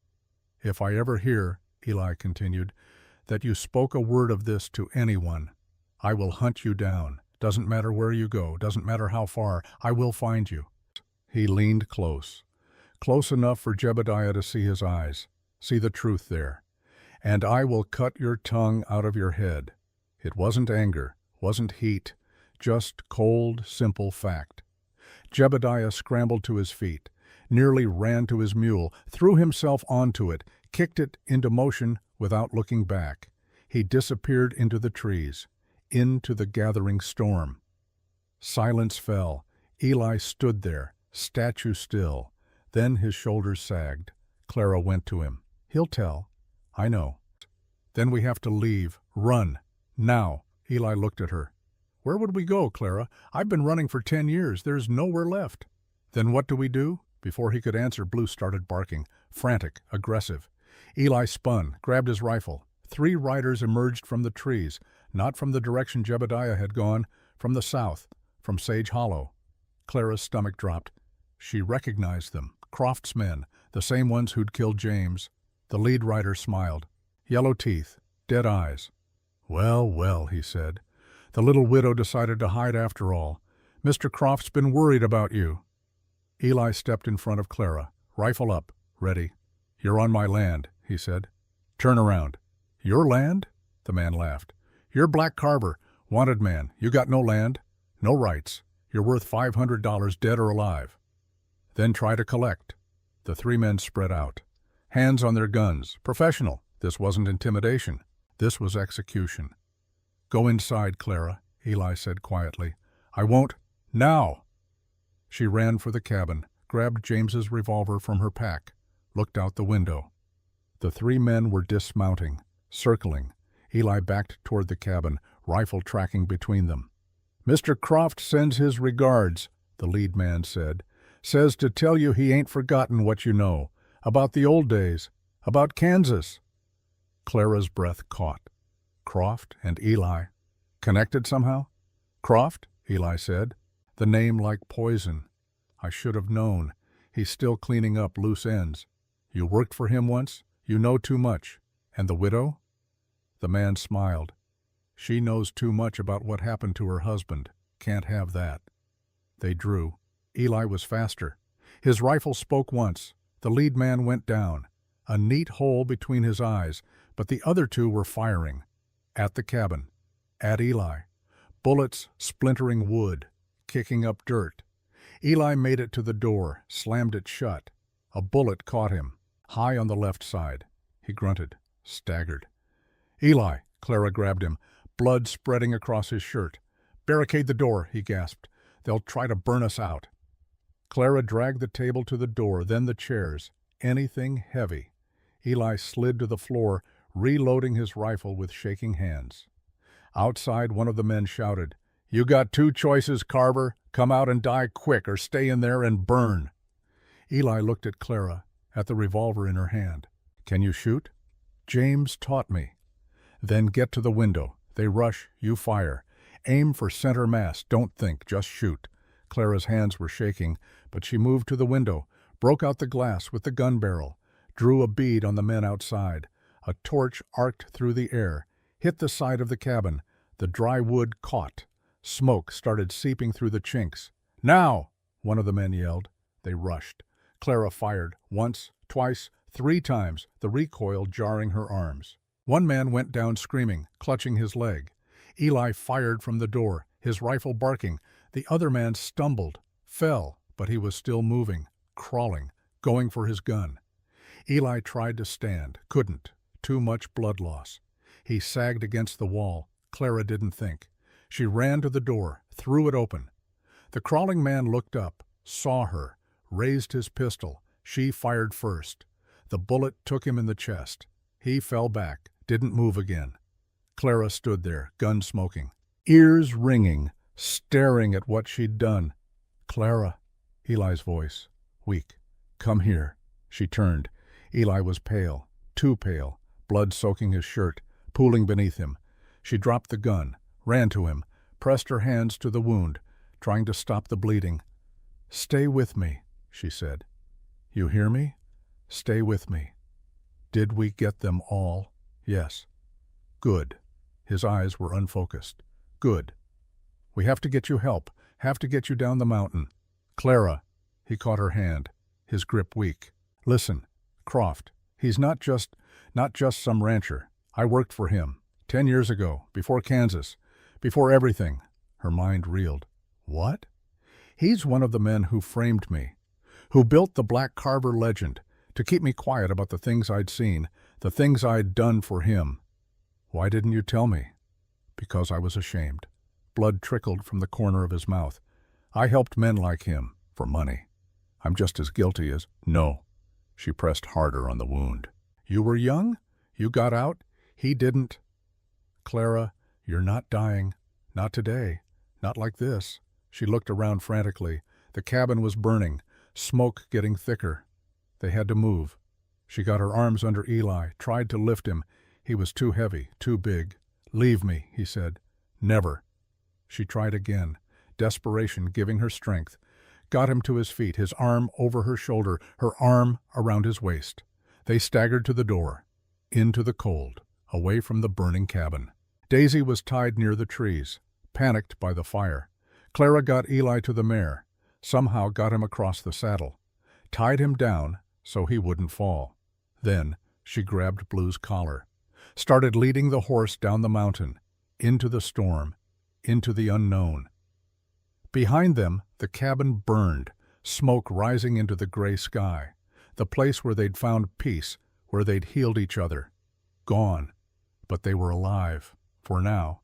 If I ever hear, Eli continued, that you spoke a word of this to anyone, I will hunt you down. Doesn't matter where you go, doesn't matter how far, I will find you. He leaned close. Close enough for Jebediah to see his eyes, see the truth there. And I will cut your tongue out of your head. It wasn't anger, wasn't heat, just cold, simple fact. Jebediah scrambled to his feet, nearly ran to his mule, threw himself onto it, kicked it into motion without looking back. He disappeared into the trees, into the gathering storm. Silence fell. Eli stood there, statue still. Then his shoulders sagged. Clara went to him. He'll tell. I know. Then we have to leave. Run. Now. Eli looked at her. Where would we go, Clara? I've been running for 10 years. There's nowhere left. Then what do we do? Before he could answer, Blue started barking, frantic, aggressive. Eli spun, grabbed his rifle. 3 riders emerged from the trees, not from the direction Jebediah had gone, from the south, from Sage Hollow. Clara's stomach dropped. She recognized them, Croft's men, the same ones who'd killed James. The lead rider smiled. Yellow teeth, dead eyes. Well, well, he said. The little widow decided to hide after all. Mr. Croft's been worried about you. Eli stepped in front of Clara, rifle up, ready. You're on my land, he said. Turn around. Your land? The man laughed. You're Black Carver, wanted man. You got no land, no rights. You're worth $500 dead or alive. Then try to collect. The 3 men spread out. Hands on their guns. Professional. This wasn't intimidation. This was execution. Go inside, Clara, Eli said quietly. I won't. Now! She ran for the cabin, grabbed James's revolver from her pack, looked out the window. The 3 men were dismounting, circling. Eli backed toward the cabin, rifle tracking between them. Mr. Croft sends his regards, the lead man said. Says to tell you he ain't forgotten what you know. About the old days. About Kansas. Clara's breath caught. Croft and Eli. Connected somehow? Croft, Eli said. The name like poison. I should have known. He's still cleaning up loose ends. You worked for him once? You know too much. And the widow? The man smiled. She knows too much about what happened to her husband. Can't have that. They drew. Eli was faster. His rifle spoke once. The lead man went down. A neat hole between his eyes, but the other 2 were firing. At the cabin. At Eli. Bullets splintering wood, kicking up dirt. Eli made it to the door, slammed it shut. A bullet caught him, high on the left side. He grunted, staggered. Eli, Clara grabbed him, blood spreading across his shirt. Barricade the door, he gasped. They'll try to burn us out. Clara dragged the table to the door, then the chairs. Anything heavy. Eli slid to the floor, reloading his rifle with shaking hands. Outside, one of the men shouted, You got 2 choices, Carver. Come out and die quick or stay in there and burn. Eli looked at Clara, at the revolver in her hand. Can you shoot? James taught me. Then get to the window. They rush, you fire. Aim for center mass. Don't think, just shoot. Clara's hands were shaking, but she moved to the window, broke out the glass with the gun barrel, drew a bead on the men outside. A torch arced through the air, hit the side of the cabin. The dry wood caught. Smoke started seeping through the chinks. Now! One of the men yelled. They rushed. Clara fired, once, twice, 3 times, the recoil jarring her arms. One man went down screaming, clutching his leg. Eli fired from the door, his rifle barking. The other man stumbled, fell, but he was still moving, crawling, going for his gun. Eli tried to stand, couldn't. Too much blood loss. He sagged against the wall. Clara didn't think. She ran to the door, threw it open. The crawling man looked up, saw her, raised his pistol. She fired first. The bullet took him in the chest. He fell back, didn't move again. Clara stood there, gun smoking, ears ringing, staring at what she'd done. Clara, Eli's voice, weak. Come here. She turned. Eli was pale, too pale, blood soaking his shirt, pooling beneath him. She dropped the gun, ran to him, pressed her hands to the wound, trying to stop the bleeding. Stay with me, she said. You hear me? Stay with me. Did we get them all? Yes. Good. His eyes were unfocused. Good. We have to get you help. Have to get you down the mountain. Clara. He caught her hand, his grip weak. Listen, Croft. He's not just some rancher. I worked for him. 10 years ago, before Kansas, before everything. Her mind reeled. What? He's one of the men who framed me, who built the Black Carver legend, to keep me quiet about the things I'd seen, the things I'd done for him. Why didn't you tell me? Because I was ashamed. Blood trickled from the corner of his mouth. I helped men like him, for money. I'm just as guilty as— No. She pressed harder on the wound. You were young? You got out? He didn't. Clara, you're not dying. Not today. Not like this. She looked around frantically. The cabin was burning, smoke getting thicker. They had to move. She got her arms under Eli, tried to lift him. He was too heavy, too big. Leave me, he said. Never. She tried again, desperation giving her strength. Got him to his feet, his arm over her shoulder, her arm around his waist. They staggered to the door, into the cold, away from the burning cabin. Daisy was tied near the trees, panicked by the fire. Clara got Eli to the mare, somehow got him across the saddle, tied him down so he wouldn't fall. Then she grabbed Blue's collar, started leading the horse down the mountain, into the storm, into the unknown. Behind them, the cabin burned, smoke rising into the gray sky, the place where they'd found peace, where they'd healed each other. Gone, but they were alive, for now.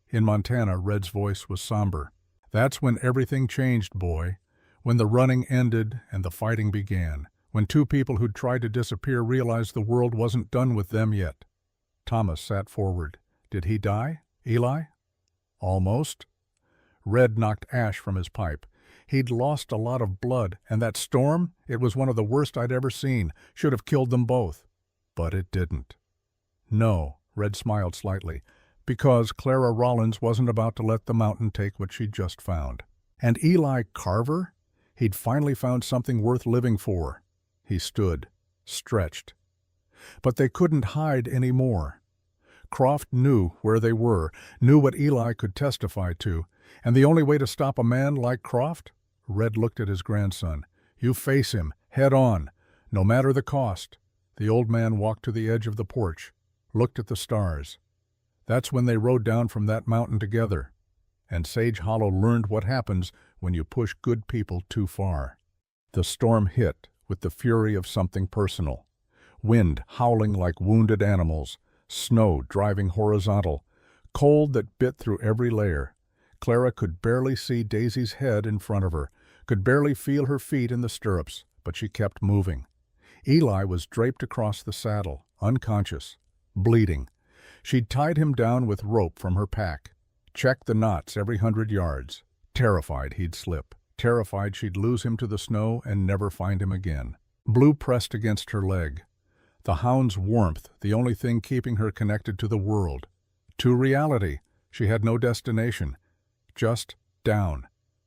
In Montana, Red's voice was somber. That's when everything changed, boy. When the running ended and the fighting began. When two people who'd tried to disappear realized the world wasn't done with them yet. Thomas sat forward. Did he die, Eli? Almost. Red knocked ash from his pipe. He'd lost a lot of blood, and that storm, it was one of the worst I'd ever seen. Should have killed them both. But it didn't. No, Red smiled slightly, because Clara Rollins wasn't about to let the mountain take what she'd just found. And Eli Carver? He'd finally found something worth living for. He stood, stretched. But they couldn't hide any more. Croft knew where they were, knew what Eli could testify to, and the only way to stop a man like Croft? Red looked at his grandson. You face him, head on, no matter the cost. The old man walked to the edge of the porch, looked at the stars. That's when they rode down from that mountain together, and Sage Hollow learned what happens when you push good people too far. The storm hit with the fury of something personal. Wind howling like wounded animals, snow driving horizontal, cold that bit through every layer. Clara could barely see Daisy's head in front of her, could barely feel her feet in the stirrups, but she kept moving. Eli was draped across the saddle, unconscious, bleeding. She'd tied him down with rope from her pack, checked the knots every 100 yards, terrified he'd slip, terrified she'd lose him to the snow and never find him again. Blue pressed against her leg. The hound's warmth, the only thing keeping her connected to the world. To reality. She had no destination. Just down.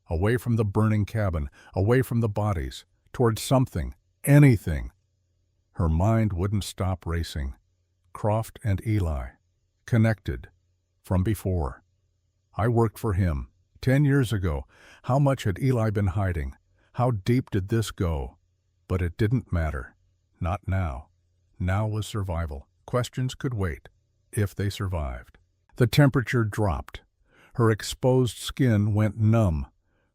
Away from the burning cabin, away from the bodies, towards something, anything. Her mind wouldn't stop racing. Croft and Eli. Connected. From before. I worked for him. 10 years ago. How much had Eli been hiding? How deep did this go? But it didn't matter. Not now. Now was survival. Questions could wait, if they survived. The temperature dropped. Her exposed skin went numb.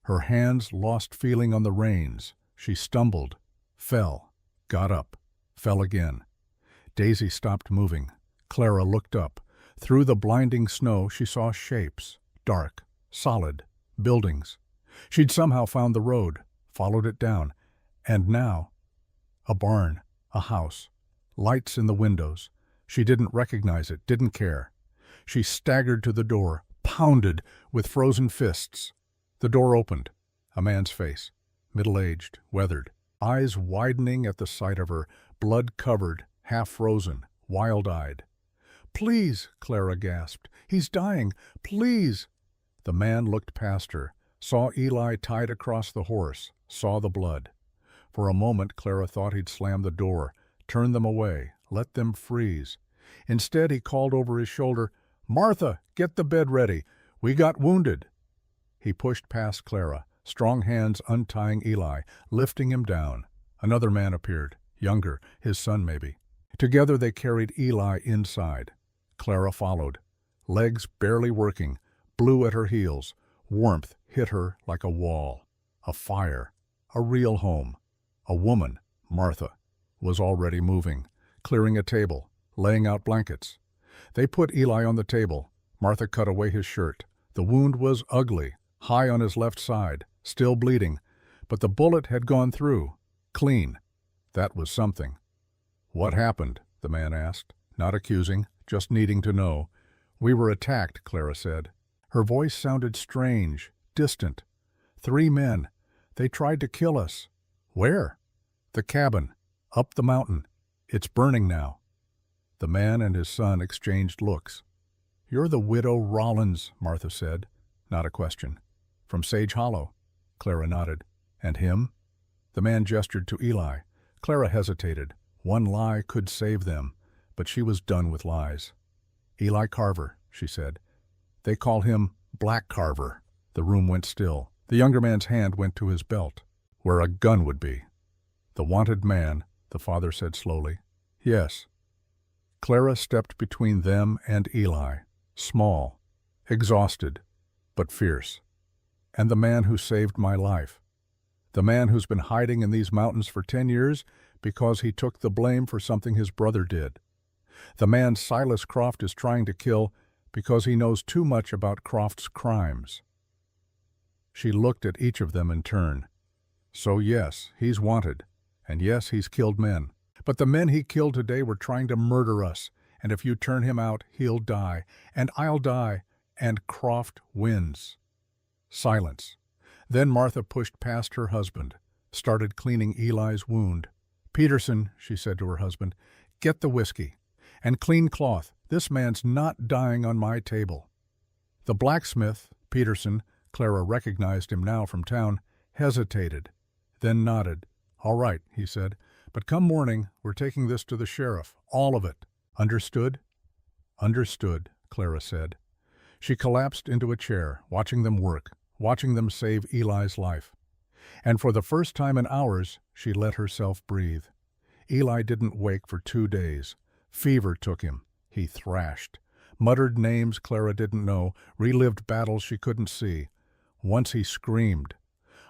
Her hands lost feeling on the reins. She stumbled, fell, got up, fell again. Daisy stopped moving. Clara looked up. Through the blinding snow she saw shapes, dark, solid, buildings. She'd somehow found the road, followed it down. And now, a barn, a house. Lights in the windows. She didn't recognize it, didn't care. She staggered to the door, pounded with frozen fists. The door opened. A man's face, middle-aged, weathered, eyes widening at the sight of her, blood-covered, half-frozen, wild-eyed. "Please," Clara gasped. "He's dying. Please." The man looked past her, saw Eli tied across the horse, saw the blood. For a moment Clara thought he'd slam the door, turn them away, let them freeze. Instead he called over his shoulder, "Martha, get the bed ready. We got wounded." He pushed past Clara, strong hands untying Eli, lifting him down. Another man appeared, younger, his son maybe. Together they carried Eli inside. Clara followed, legs barely working, blue at her heels. Warmth hit her like a wall. A fire, a real home. A woman, Martha, was already moving, clearing a table, laying out blankets. They put Eli on the table. Martha cut away his shirt. The wound was ugly, high on his left side, still bleeding, but the bullet had gone through, clean. That was something. "What happened?" the man asked, not accusing, just needing to know. "We were attacked," Clara said. Her voice sounded strange, distant. "3 men. They tried to kill us." "Where?" "The cabin. Up the mountain. It's burning now." The man and his son exchanged looks. "You're the widow Rollins," Martha said, not a question. "From Sage Hollow." Clara nodded. "And him?" The man gestured to Eli. Clara hesitated. One lie could save them, but she was done with lies. "Eli Carver," she said. "They call him Black Carver." The room went still. The younger man's hand went to his belt, where a gun would be. "The wanted man," the father said slowly. "Yes." Clara stepped between them and Eli, small, exhausted, but fierce. "And the man who saved my life. The man who's been hiding in these mountains for 10 years because he took the blame for something his brother did. The man Silas Croft is trying to kill because he knows too much about Croft's crimes." She looked at each of them in turn. "So yes, he's wanted, and yes, he's killed men. But the men he killed today were trying to murder us, and if you turn him out, he'll die, and I'll die, and Croft wins." Silence. Then Martha pushed past her husband, started cleaning Eli's wound. "Peterson," she said to her husband, "get the whiskey. And clean cloth. This man's not dying on my table." The blacksmith, Peterson, Clara recognized him now from town, hesitated, then nodded. "All right," he said, "but come morning, we're taking this to the sheriff, all of it. Understood?" "Understood," Clara said. She collapsed into a chair, watching them work, watching them save Eli's life. And for the first time in hours, she let herself breathe. Eli didn't wake for 2 days. Fever took him. He thrashed, muttered names Clara didn't know, relived battles she couldn't see. Once he screamed,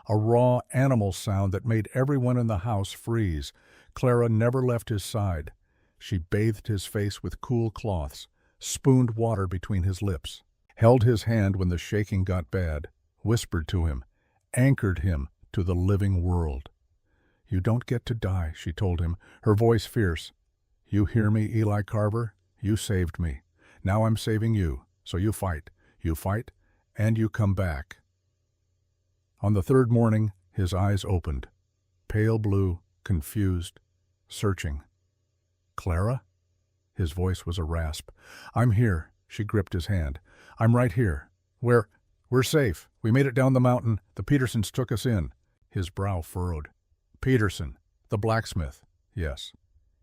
a raw animal sound that made everyone in the house freeze. Clara never left his side. She bathed his face with cool cloths, spooned water between his lips, held his hand when the shaking got bad, whispered to him, anchored him to the living world. "You don't get to die," she told him, her voice fierce. "You hear me, Eli Carver? You saved me. Now I'm saving you, so you fight. You fight, and you come back." On the 3rd morning, his eyes opened, pale blue, confused, searching. "Clara?" His voice was a rasp. "I'm here." She gripped his hand. "I'm right here. We're safe. We made it down the mountain. The Petersons took us in." His brow furrowed. "Peterson, the blacksmith." "Yes."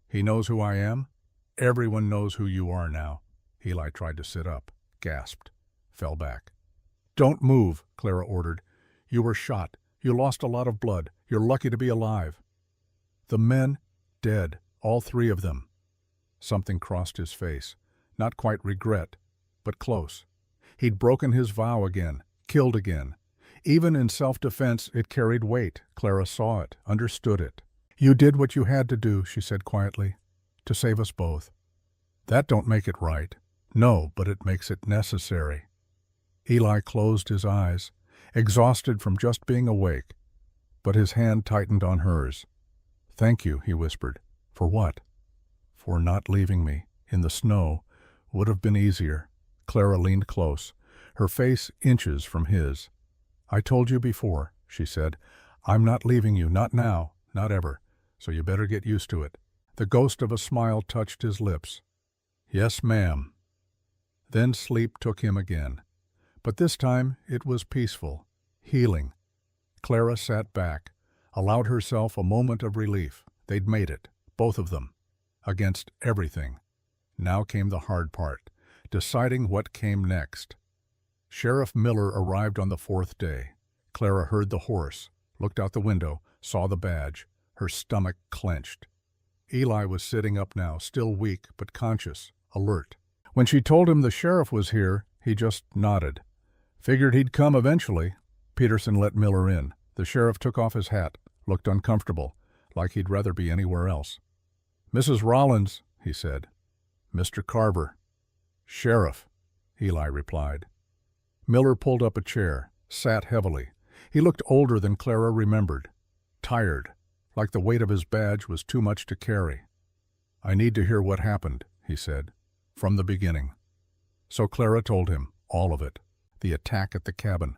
"He knows who I am?" "Everyone knows who you are now." Eli tried to sit up, gasped, fell back. "Don't move," Clara ordered. "You were shot. You lost a lot of blood. You're lucky to be alive." "The men, dead, all 3 of them." Something crossed his face. Not quite regret, but close. He'd broken his vow again, killed again. Even in self-defense, it carried weight. Clara saw it, understood it. "You did what you had to do," she said quietly, "to save us both. That don't make it right. No, but it makes it necessary." Eli closed his eyes, exhausted from just being awake, but his hand tightened on hers. "Thank you," he whispered. "For what?" "For not leaving me. In the snow. Would have been easier." Clara leaned close, her face inches from his. "I told you before," she said. "I'm not leaving you, not now, not ever, so you better get used to it." The ghost of a smile touched his lips. "Yes, ma'am." Then sleep took him again. But this time it was peaceful, healing. Clara sat back, allowed herself a moment of relief. They'd made it, both of them, against everything. Now came the hard part, deciding what came next. Sheriff Miller arrived on the fourth day. Clara heard the horse, looked out the window, saw the badge. Her stomach clenched. Eli was sitting up now, still weak but conscious, alert. When she told him the sheriff was here, he just nodded. Figured he'd come eventually. Peterson let Miller in. The sheriff took off his hat, looked uncomfortable, like he'd rather be anywhere else. "Mrs. Rollins," he said. "Mr. Carver." "Sheriff," Eli replied. Miller pulled up a chair, sat heavily. He looked older than Clara remembered. Tired, like the weight of his badge was too much to carry. "I need to hear what happened," he said, "from the beginning." So Clara told him, all of it. The attack at the cabin,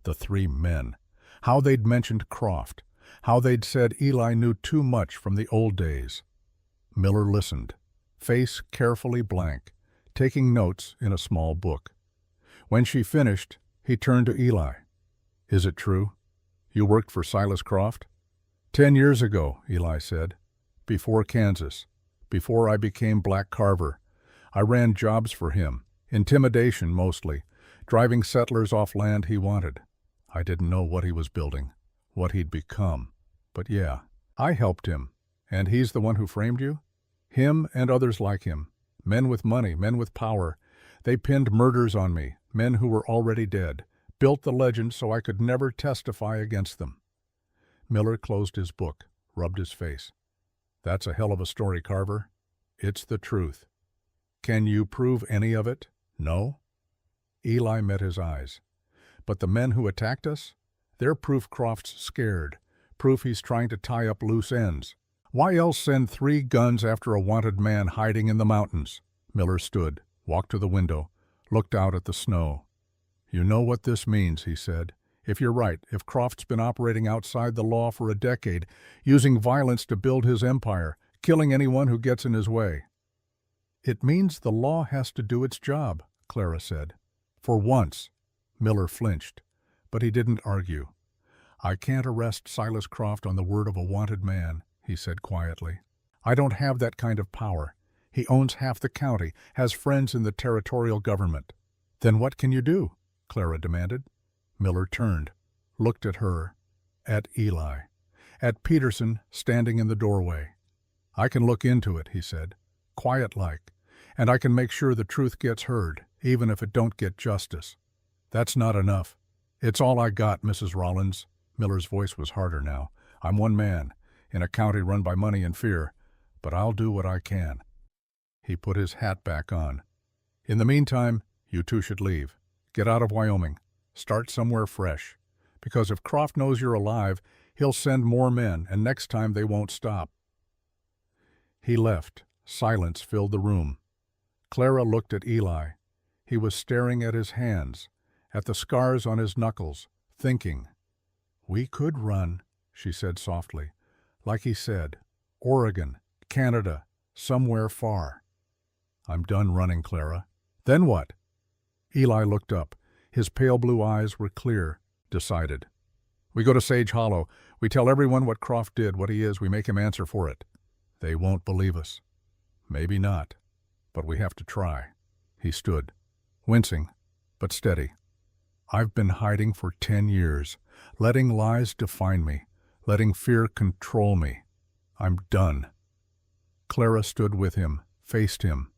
the 3 men, how they'd mentioned Croft, how they'd said Eli knew too much from the old days. Miller listened, face carefully blank, taking notes in a small book. When she finished, he turned to Eli. "Is it true? You worked for Silas Croft?" 10 years ago, Eli said. "Before Kansas, before I became Black Carver. I ran jobs for him, intimidation mostly, driving settlers off land he wanted. I didn't know what he was building, what he'd become. But yeah, I helped him. And he's the one who framed you?" "Him and others like him. Men with money, men with power. They pinned murders on me, men who were already dead, built the legend so I could never testify against them." Miller closed his book, rubbed his face. "That's a hell of a story, Carver. It's the truth. Can you prove any of it? No?" Eli met his eyes. "But the men who attacked us? They're proof Croft's scared, proof he's trying to tie up loose ends. Why else send 3 guns after a wanted man hiding in the mountains?" Miller stood, walked to the window, looked out at the snow. "You know what this means," he said. "If you're right, if Croft's been operating outside the law for a decade, using violence to build his empire, killing anyone who gets in his way." "It means the law has to do its job," Clara said. "For once." Miller flinched, but he didn't argue. "I can't arrest Silas Croft on the word of a wanted man," he said quietly. "I don't have that kind of power. He owns half the county, has friends in the territorial government." "Then what can you do?" Clara demanded. Miller turned, looked at her, at Eli, at Peterson standing in the doorway. "I can look into it," he said, quiet-like, "and I can make sure the truth gets heard, even if it don't get justice." "That's not enough." "It's all I got, Mrs. Rollins." Miller's voice was harder now. "I'm one man, in a county run by money and fear, but I'll do what I can." He put his hat back on. "In the meantime, you two should leave. Get out of Wyoming. Start somewhere fresh. Because if Croft knows you're alive, he'll send more men, and next time they won't stop." He left. Silence filled the room. Clara looked at Eli. He was staring at his hands, at the scars on his knuckles, thinking. "We could run," she said softly. "Like he said, Oregon, Canada, somewhere far." "I'm done running, Clara." "Then what?" Eli looked up. His pale blue eyes were clear, decided. "We go to Sage Hollow. We tell everyone what Croft did, what he is. We make him answer for it. They won't believe us." "Maybe not, but we have to try." He stood, wincing, but steady. "I've been hiding for 10 years, letting lies define me, letting fear control me. I'm done." Clara stood with him, faced him.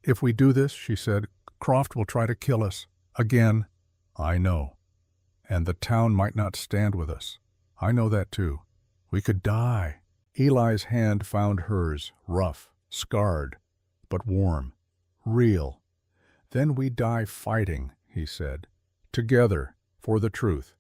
"If we do this," she said, "Croft will try to kill us. Again." "I know. And the town might not stand with us. I know that too. We could die." Eli's hand found hers, rough, scarred, but warm, real. "Then we die fighting," he said. "Together, for the truth.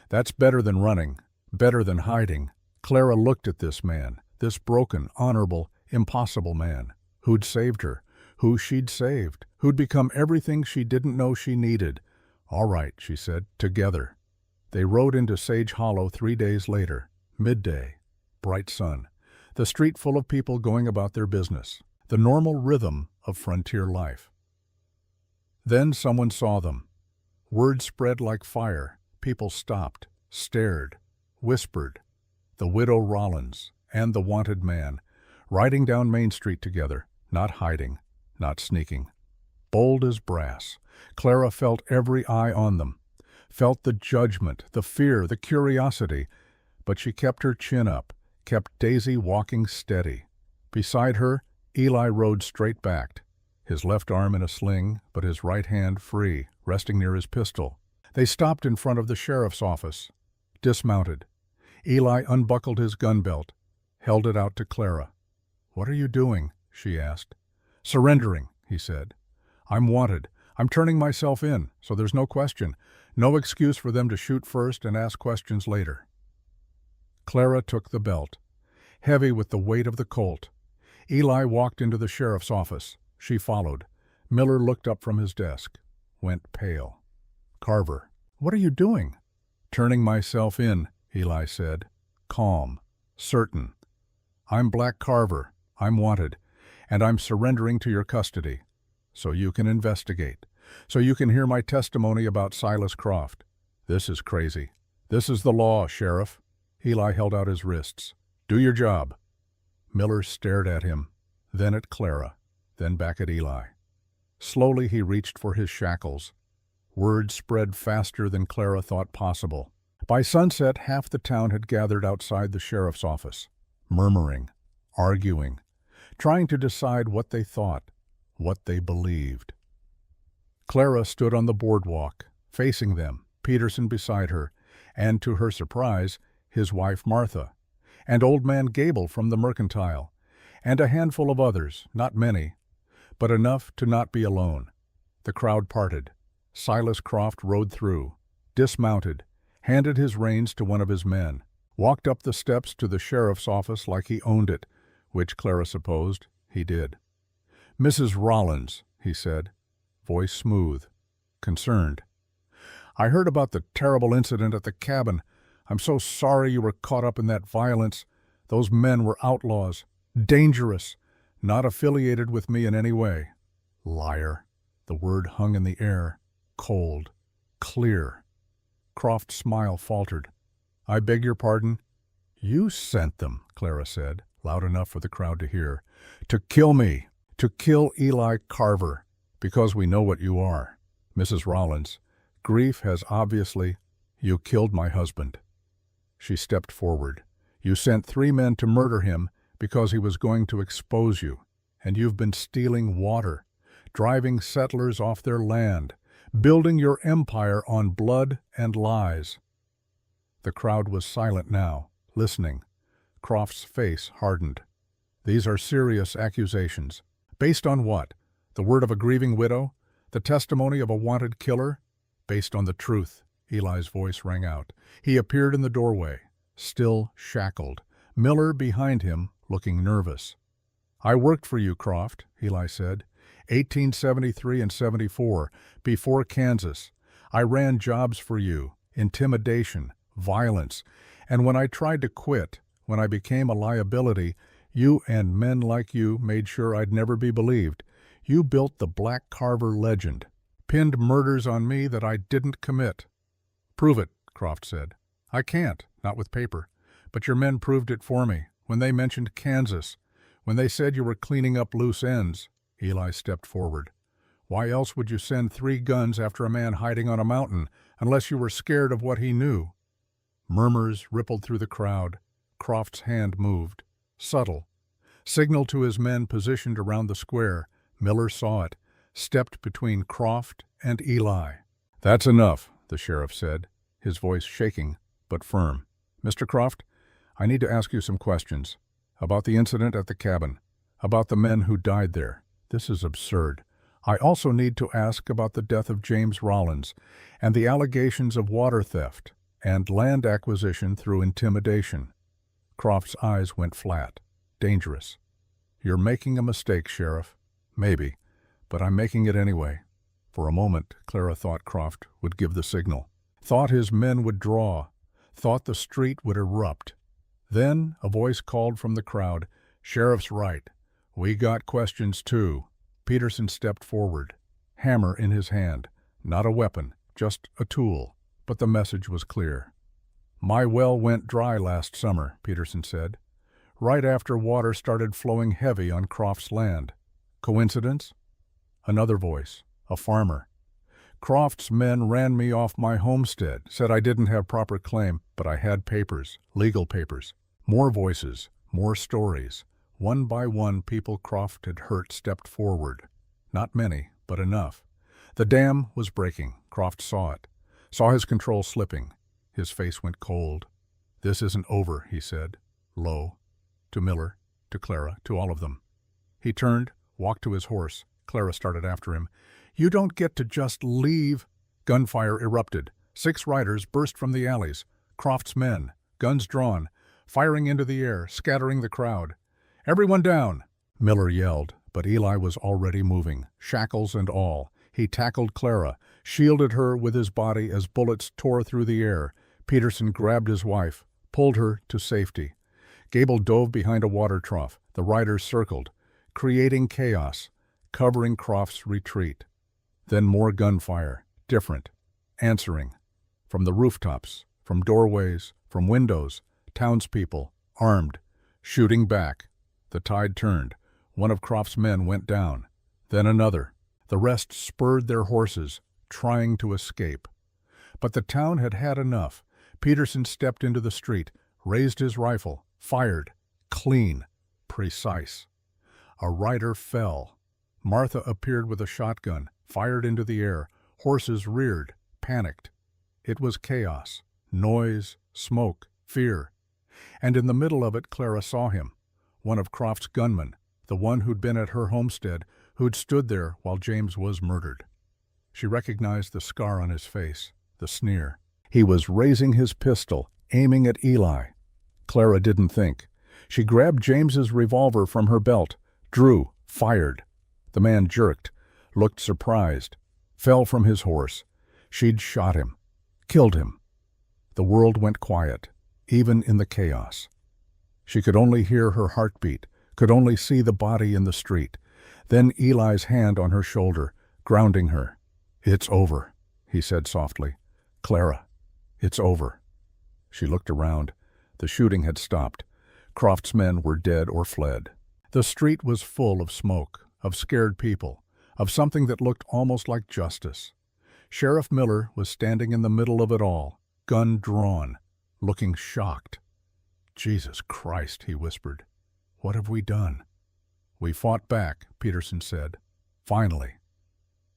That's better than running, better than hiding." Clara looked at this man, this broken, honorable, impossible man, who'd saved her, who she'd saved, who'd become everything she didn't know she needed. "All right," she said, "together." They rode into Sage Hollow 3 days later, midday, bright sun, the street full of people going about their business, the normal rhythm of frontier life. Then someone saw them. Word spread like fire. People stopped, stared, whispered. The widow Rollins and the wanted man, riding down Main Street together, not hiding, not sneaking, bold as brass. Clara felt every eye on them, felt the judgment, the fear, the curiosity, but she kept her chin up, kept Daisy walking steady. Beside her, Eli rode straight-backed, his left arm in a sling, but his right hand free, resting near his pistol. They stopped in front of the sheriff's office, dismounted. Eli unbuckled his gun belt, held it out to Clara. "What are you doing?" she asked. "Surrendering," he said. "I'm wanted. I'm turning myself in, so there's no question. No excuse for them to shoot first and ask questions later." Clara took the belt, heavy with the weight of the Colt. Eli walked into the sheriff's office. She followed. Miller looked up from his desk, went pale. "Carver, what are you doing?" "Turning myself in," Eli said, calm, certain. "I'm Black Carver. I'm wanted, and I'm surrendering to your custody, so you can investigate, so you can hear my testimony about Silas Croft. This is crazy. This is the law, Sheriff." Eli held out his wrists. "Do your job." Miller stared at him, then at Clara, then back at Eli. Slowly he reached for his shackles. Word spread faster than Clara thought possible. By sunset, half the town had gathered outside the sheriff's office, murmuring, arguing, trying to decide what they thought, what they believed. Clara stood on the boardwalk, facing them, Peterson beside her, and to her surprise, his wife Martha, and old man Gable from the Mercantile, and a handful of others, not many, but enough to not be alone. The crowd parted. Silas Croft rode through, dismounted, handed his reins to one of his men, walked up the steps to the sheriff's office like he owned it, which Clara supposed he did. "Mrs. Rollins," he said, voice smooth, concerned. "I heard about the terrible incident at the cabin. I'm so sorry you were caught up in that violence. Those men were outlaws, dangerous, not affiliated with me in any way." Liar. The word hung in the air, cold, clear. Croft's smile faltered. "I beg your pardon?" "You sent them," Clara said, loud enough for the crowd to hear. "To kill me, to kill Eli Carver, because we know what you are. Mrs. Rollins, grief has obviously, you killed my husband." She stepped forward. "You sent 3 men to murder him because he was going to expose you, and you've been stealing water, driving settlers off their land, building your empire on blood and lies." The crowd was silent now, listening. Croft's face hardened. "These are serious accusations. Based on what? The word of a grieving widow? The testimony of a wanted killer?" "Based on the truth," Eli's voice rang out. He appeared in the doorway, still shackled. Miller behind him, looking nervous. "I worked for you, Croft," Eli said. 1873 and 74, before Kansas. I ran jobs for you, intimidation, violence, and when I tried to quit, when I became a liability, you and men like you made sure I'd never be believed. You built the Black Carver legend, pinned murders on me that I didn't commit." "Prove it," Croft said. "I can't, not with paper. But your men proved it for me, when they mentioned Kansas, when they said you were cleaning up loose ends." Eli stepped forward. "Why else would you send 3 guns after a man hiding on a mountain, unless you were scared of what he knew?" Murmurs rippled through the crowd. Croft's hand moved, subtle. Signaled to his men positioned around the square. Miller saw it, stepped between Croft and Eli. "That's enough," the sheriff said, his voice shaking but firm. "Mr. Croft, I need to ask you some questions. About the incident at the cabin. About the men who died there. This is absurd. I also need to ask about the death of James Rollins and the allegations of water theft and land acquisition through intimidation." Croft's eyes went flat. Dangerous. "You're making a mistake, Sheriff." "Maybe, but I'm making it anyway." For a moment, Clara thought Croft would give the signal. Thought his men would draw. Thought the street would erupt. Then a voice called from the crowd, "Sheriff's right. We got questions too." Peterson stepped forward, hammer in his hand. Not a weapon, just a tool. But the message was clear. "My well went dry last summer," Peterson said, "right after water started flowing heavy on Croft's land. Coincidence?" Another voice, a farmer. Croft's men ran me off my homestead, said I didn't have proper claim, but I had papers, legal papers. More voices, more stories. One by one, people Croft had hurt stepped forward. Not many, but enough. The dam was breaking. Croft saw it, saw his control slipping. His face went cold. "This isn't over," he said, low, to Miller, to Clara, to all of them. He turned, walked to his horse. Clara started after him. "You don't get to just leave." Gunfire erupted. 6 riders burst from the alleys. Croft's men, guns drawn, firing into the air, scattering the crowd. "Everyone down!" Miller yelled, but Eli was already moving, shackles and all. He tackled Clara, shielded her with his body as bullets tore through the air. Peterson grabbed his wife, pulled her to safety. Gable dove behind a water trough. The riders circled, creating chaos, covering Croft's retreat. Then more gunfire, different, answering. From the rooftops, from doorways, from windows, townspeople, armed, shooting back. The tide turned. One of Croft's men went down. Then another. The rest spurred their horses, trying to escape. But the town had had enough. Peterson stepped into the street, raised his rifle, fired. Clean. Precise. A rider fell. Martha appeared with a shotgun, fired into the air. Horses reared, panicked. It was chaos. Noise, smoke, fear. And in the middle of it, Clara saw him. One of Croft's gunmen, the one who'd been at her homestead, who'd stood there while James was murdered. She recognized the scar on his face, the sneer. He was raising his pistol, aiming at Eli. Clara didn't think. She grabbed James's revolver from her belt, drew, fired. The man jerked, looked surprised, fell from his horse. She'd shot him, killed him. The world went quiet, even in the chaos. She could only hear her heartbeat, could only see the body in the street. Then Eli's hand on her shoulder, grounding her. "It's over," he said softly. "Clara, it's over." She looked around. The shooting had stopped. Croft's men were dead or fled. The street was full of smoke, of scared people, of something that looked almost like justice. Sheriff Miller was standing in the middle of it all, gun drawn, looking shocked. "Jesus Christ," he whispered. "What have we done?" "We fought back," Peterson said. "Finally."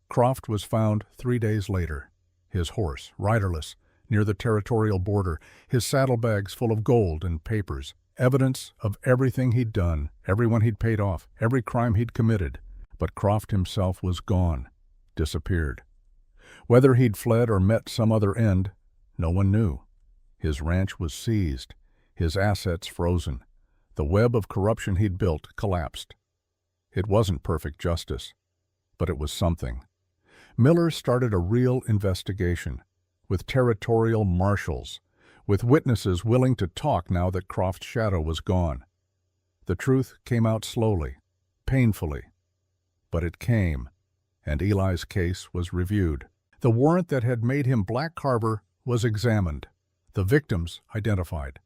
Croft was found 3 days later, his horse, riderless, near the territorial border, his saddlebags full of gold and papers, evidence of everything he'd done, everyone he'd paid off, every crime he'd committed. But Croft himself was gone, disappeared. Whether he'd fled or met some other end, no one knew. His ranch was seized, his assets frozen. The web of corruption he'd built collapsed. It wasn't perfect justice, but it was something. Miller started a real investigation, with territorial marshals, with witnesses willing to talk now that Croft's shadow was gone. The truth came out slowly, painfully, but it came, and Eli's case was reviewed. The warrant that had made him Black Carver was examined, the victims identified.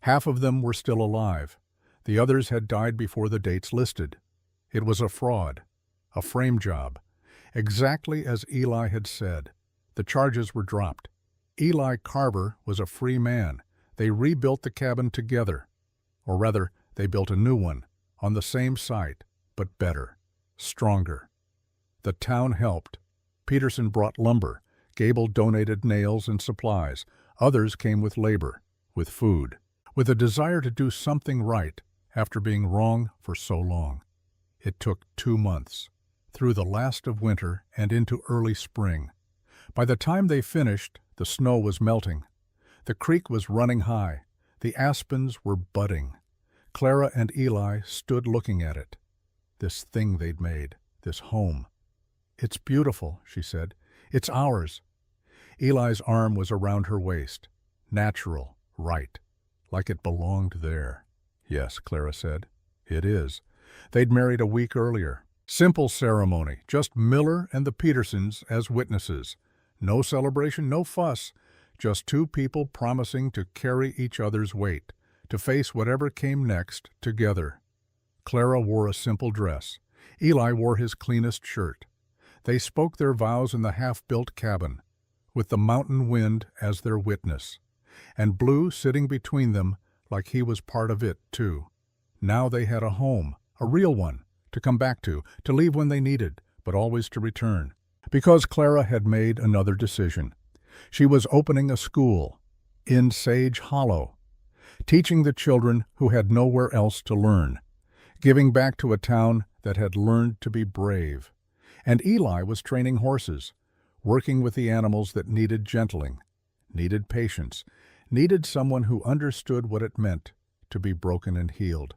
Half of them were still alive. The others had died before the dates listed. It was a fraud, a frame job, exactly as Eli had said. The charges were dropped. Eli Carver was a free man. They rebuilt the cabin together. Or rather, they built a new one, on the same site, but better, stronger. The town helped. Peterson brought lumber. Gable donated nails and supplies. Others came with labor, with food, with a desire to do something right after being wrong for so long. It took 2 months, through the last of winter and into early spring. By the time they finished, the snow was melting. The creek was running high. The aspens were budding. Clara and Eli stood looking at it. This thing they'd made, this home. "It's beautiful," she said. "It's ours." Eli's arm was around her waist. Natural, right, like it belonged there. "Yes," Clara said. "It is." They'd married a week earlier. Simple ceremony, just Miller and the Petersons as witnesses. No celebration, no fuss, just 2 people promising to carry each other's weight, to face whatever came next together. Clara wore a simple dress. Eli wore his cleanest shirt. They spoke their vows in the half-built cabin, with the mountain wind as their witness, and Blue sitting between them like he was part of it, too. Now they had a home, a real one, to come back to leave when they needed, but always to return. Because Clara had made another decision. She was opening a school in Sage Hollow, teaching the children who had nowhere else to learn, giving back to a town that had learned to be brave. And Eli was training horses, working with the animals that needed gentling, needed patience, needed someone who understood what it meant to be broken and healed.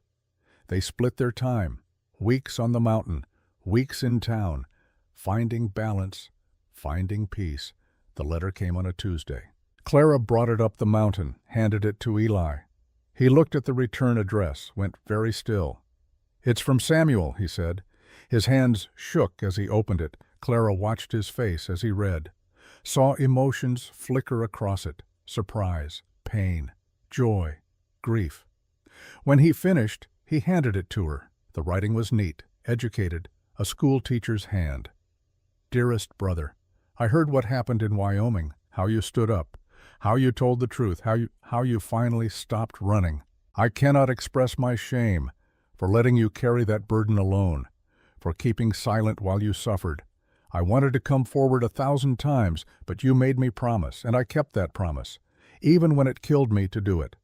They split their time, weeks on the mountain, weeks in town, finding balance, finding peace. The letter came on a Tuesday. Clara brought it up the mountain, handed it to Eli. He looked at the return address, went very still. "It's from Samuel," he said. His hands shook as he opened it. Clara watched his face as he read, saw emotions flicker across it, surprise, pain, joy, grief. When he finished, he handed it to her. The writing was neat, educated, a school teacher's hand. "Dearest brother, I heard what happened in Wyoming, how you stood up, how you told the truth, how you finally stopped running. I cannot express my shame for letting you carry that burden alone, for keeping silent while you suffered. I wanted to come forward 1,000 times, but you made me promise, and I kept that promise, even when it killed me to do it.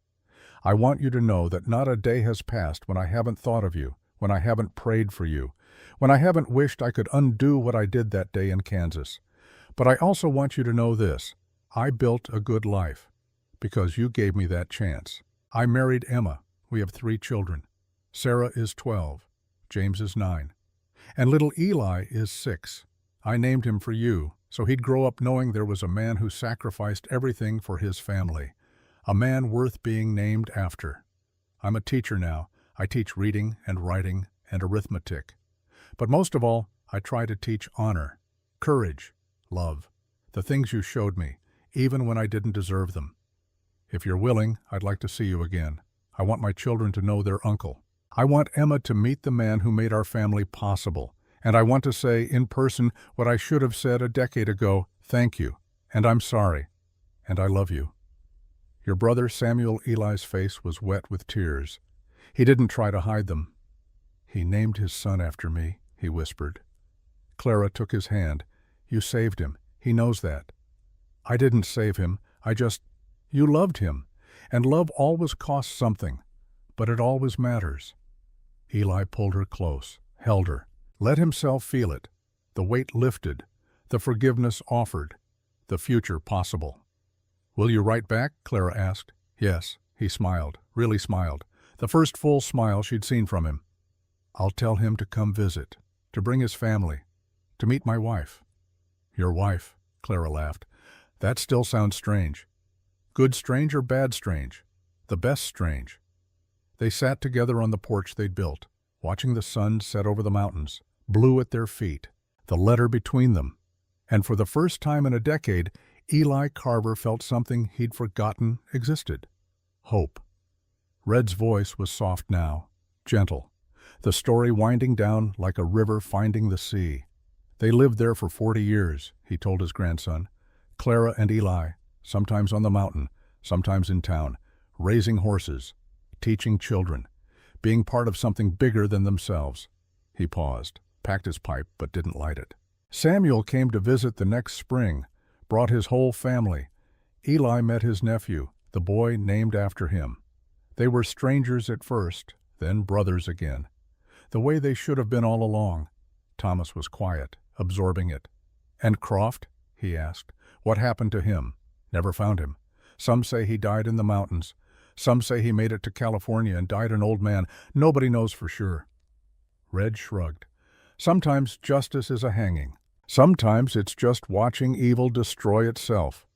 I want you to know that not a day has passed when I haven't thought of you, when I haven't prayed for you, when I haven't wished I could undo what I did that day in Kansas. But I also want you to know this: I built a good life because you gave me that chance. I married Emma. We have 3 children. Sarah is 12, James is 9, and little Eli is 6. I named him for you, so he'd grow up knowing there was a man who sacrificed everything for his family, a man worth being named after. I'm a teacher now. I teach reading and writing and arithmetic. But most of all, I try to teach honor, courage, love, the things you showed me, even when I didn't deserve them. If you're willing, I'd like to see you again. I want my children to know their uncle. I want Emma to meet the man who made our family possible. And I want to say in person what I should have said a decade ago: thank you, and I'm sorry, and I love you." Your brother Samuel. Eli's face was wet with tears. He didn't try to hide them. "He named his son after me," he whispered. Clara took his hand. "You saved him. He knows that." "I didn't save him. You loved him. And love always costs something, but it always matters." Eli pulled her close, held her, let himself feel it. The weight lifted, the forgiveness offered, the future possible. "Will you write back?" Clara asked. "Yes," he smiled, really smiled, the first full smile she'd seen from him. "I'll tell him to come visit, to bring his family, to meet my wife." "Your wife," Clara laughed. "That still sounds strange." "Good strange or bad strange? The best strange." They sat together on the porch they'd built, watching the sun set over the mountains, blue at their feet, the letter between them. And for the first time in a decade, Eli Carver felt something he'd forgotten existed: hope. Red's voice was soft now, gentle, the story winding down like a river finding the sea. They lived there for 40 years, he told his grandson. Clara and Eli, sometimes on the mountain, sometimes in town, raising horses, teaching children, being part of something bigger than themselves. He paused, packed his pipe, but didn't light it. Samuel came to visit the next spring, brought his whole family. Eli met his nephew, the boy named after him. They were strangers at first, then brothers again, the way they should have been all along. Thomas was quiet, absorbing it. "And Croft?" he asked. "What happened to him?" "Never found him. Some say he died in the mountains. Some say he made it to California and died an old man. Nobody knows for sure." Red shrugged. "Sometimes justice is a hanging. Sometimes it's just watching evil destroy itself."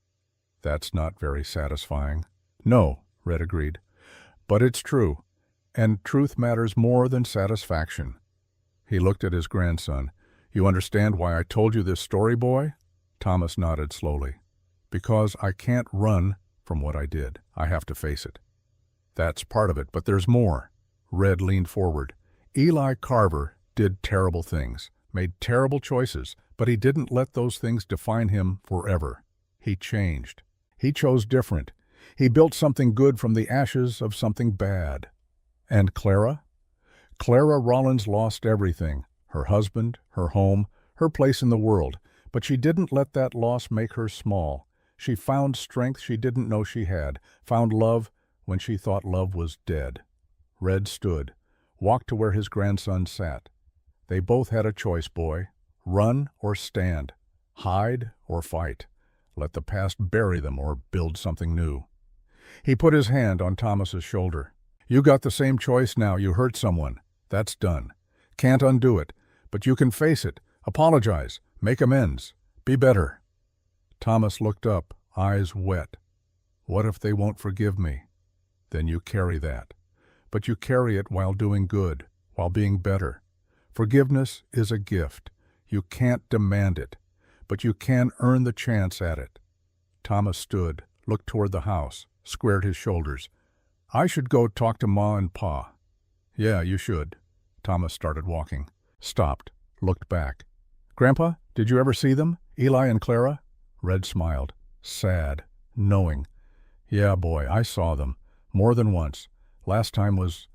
"That's not very satisfying." "No," Red agreed. "But it's true, and truth matters more than satisfaction." He looked at his grandson. "You understand why I told you this story, boy?" Thomas nodded slowly. "Because I can't run from what I did. I have to face it." "That's part of it, but there's more." Red leaned forward. "Eli Carver did terrible things, made terrible choices, But he didn't let those things define him forever. He changed. He chose different. He built something good from the ashes of something bad. And Clara? Clara Rollins lost everything, her husband, her home, her place in the world, but she didn't let that loss make her small. She found strength she didn't know she had, found love when she thought love was dead. Red stood, walked to where his grandson sat. They both had a choice, boy. Run or stand, hide or fight. Let the past bury them or build something new. He put his hand on Thomas's shoulder. You got the same choice now. You hurt someone. That's done. Can't undo it, but you can face it, apologize, make amends, be better. Thomas looked up, eyes wet. What if they won't forgive me? Then you carry that. But you carry it while doing good, while being better. Forgiveness is a gift. You can't demand it, but you can earn the chance at it. Thomas stood, looked toward the house, squared his shoulders. I should go talk to Ma and Pa. Yeah, you should. Thomas started walking, stopped, looked back. Grandpa, did you ever see them? Eli and Clara? Red smiled, sad, knowing. Yeah, boy, I saw them. More than once. Last time was,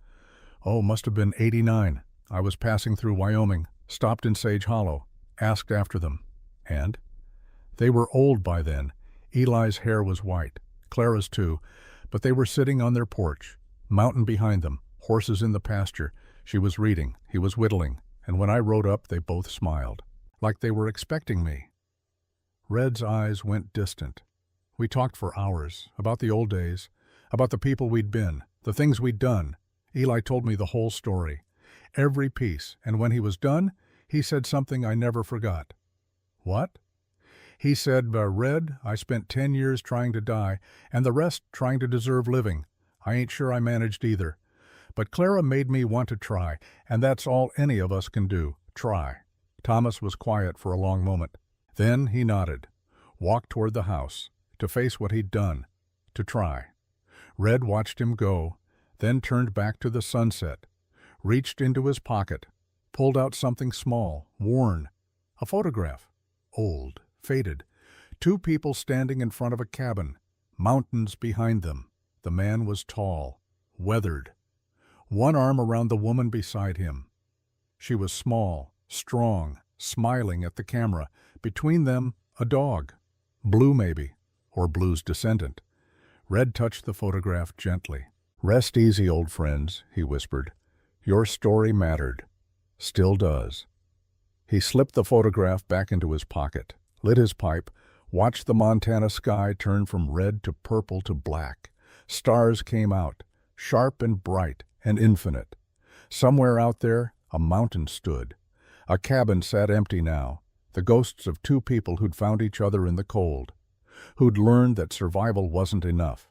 must have been '89. I was passing through Wyoming, stopped in Sage Hollow, asked after them. And? They were old by then. Eli's hair was white, Clara's too, but they were sitting on their porch, mountain behind them, horses in the pasture. She was reading, he was whittling, and when I rode up they both smiled, like they were expecting me. Red's eyes went distant. We talked for hours, about the old days, about the people we'd been, the things we'd done. Eli told me the whole story, every piece, and when he was done, he said something I never forgot. What? He said, Red, I spent 10 years trying to die, and the rest trying to deserve living. I ain't sure I managed either. But Clara made me want to try, and that's all any of us can do, try. Thomas was quiet for a long moment. Then he nodded, walked toward the house, to face what he'd done, to try. Red watched him go, then turned back to the sunset, reached into his pocket, pulled out something small, worn, a photograph, old, faded, 2 people standing in front of a cabin, mountains behind them. The man was tall, weathered, one arm around the woman beside him. She was small, strong, smiling at the camera. Between them, a dog, Blue maybe, or Blue's descendant. Red touched the photograph gently. Rest easy, old friends, he whispered. Your story mattered. Still does. He slipped the photograph back into his pocket, lit his pipe, watched the Montana sky turn from red to purple to black. Stars came out, sharp and bright and infinite. Somewhere out there, a mountain stood. A cabin sat empty now, the ghosts of 2 people who'd found each other in the cold, who'd learned that survival wasn't enough,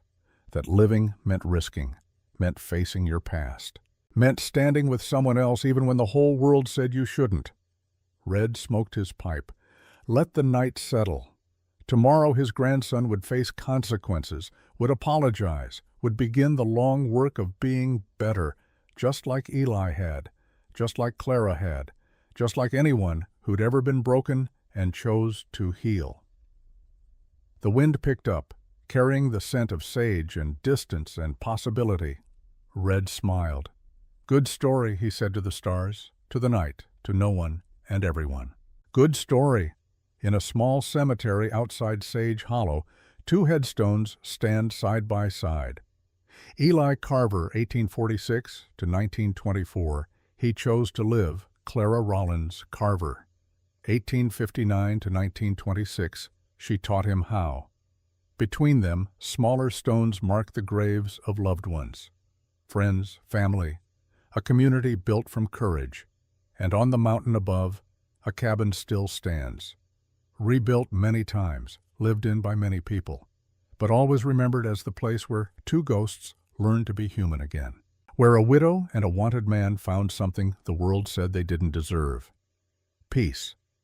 that living meant risking, meant facing your past, meant standing with someone else even when the whole world said you shouldn't. Red smoked his pipe. Let the night settle. Tomorrow his grandson would face consequences, would apologize, would begin the long work of being better, just like Eli had, just like Clara had, just like anyone who'd ever been broken and chose to heal. The wind picked up, carrying the scent of sage and distance and possibility. Red smiled. Good story, he said to the stars, to the night, to no one and everyone. Good story. In a small cemetery outside Sage Hollow, 2 headstones stand side by side. Eli Carver, 1846 to 1924. He chose to live. Clara Rollins Carver, 1859 to 1926. She taught him how. Between them, smaller stones mark the graves of loved ones, friends, family, a community built from courage. And on the mountain above, a cabin still stands, rebuilt many times, lived in by many people, but always remembered as the place where 2 ghosts learned to be human again, where a widow and a wanted man found something the world said they didn't deserve. Peace.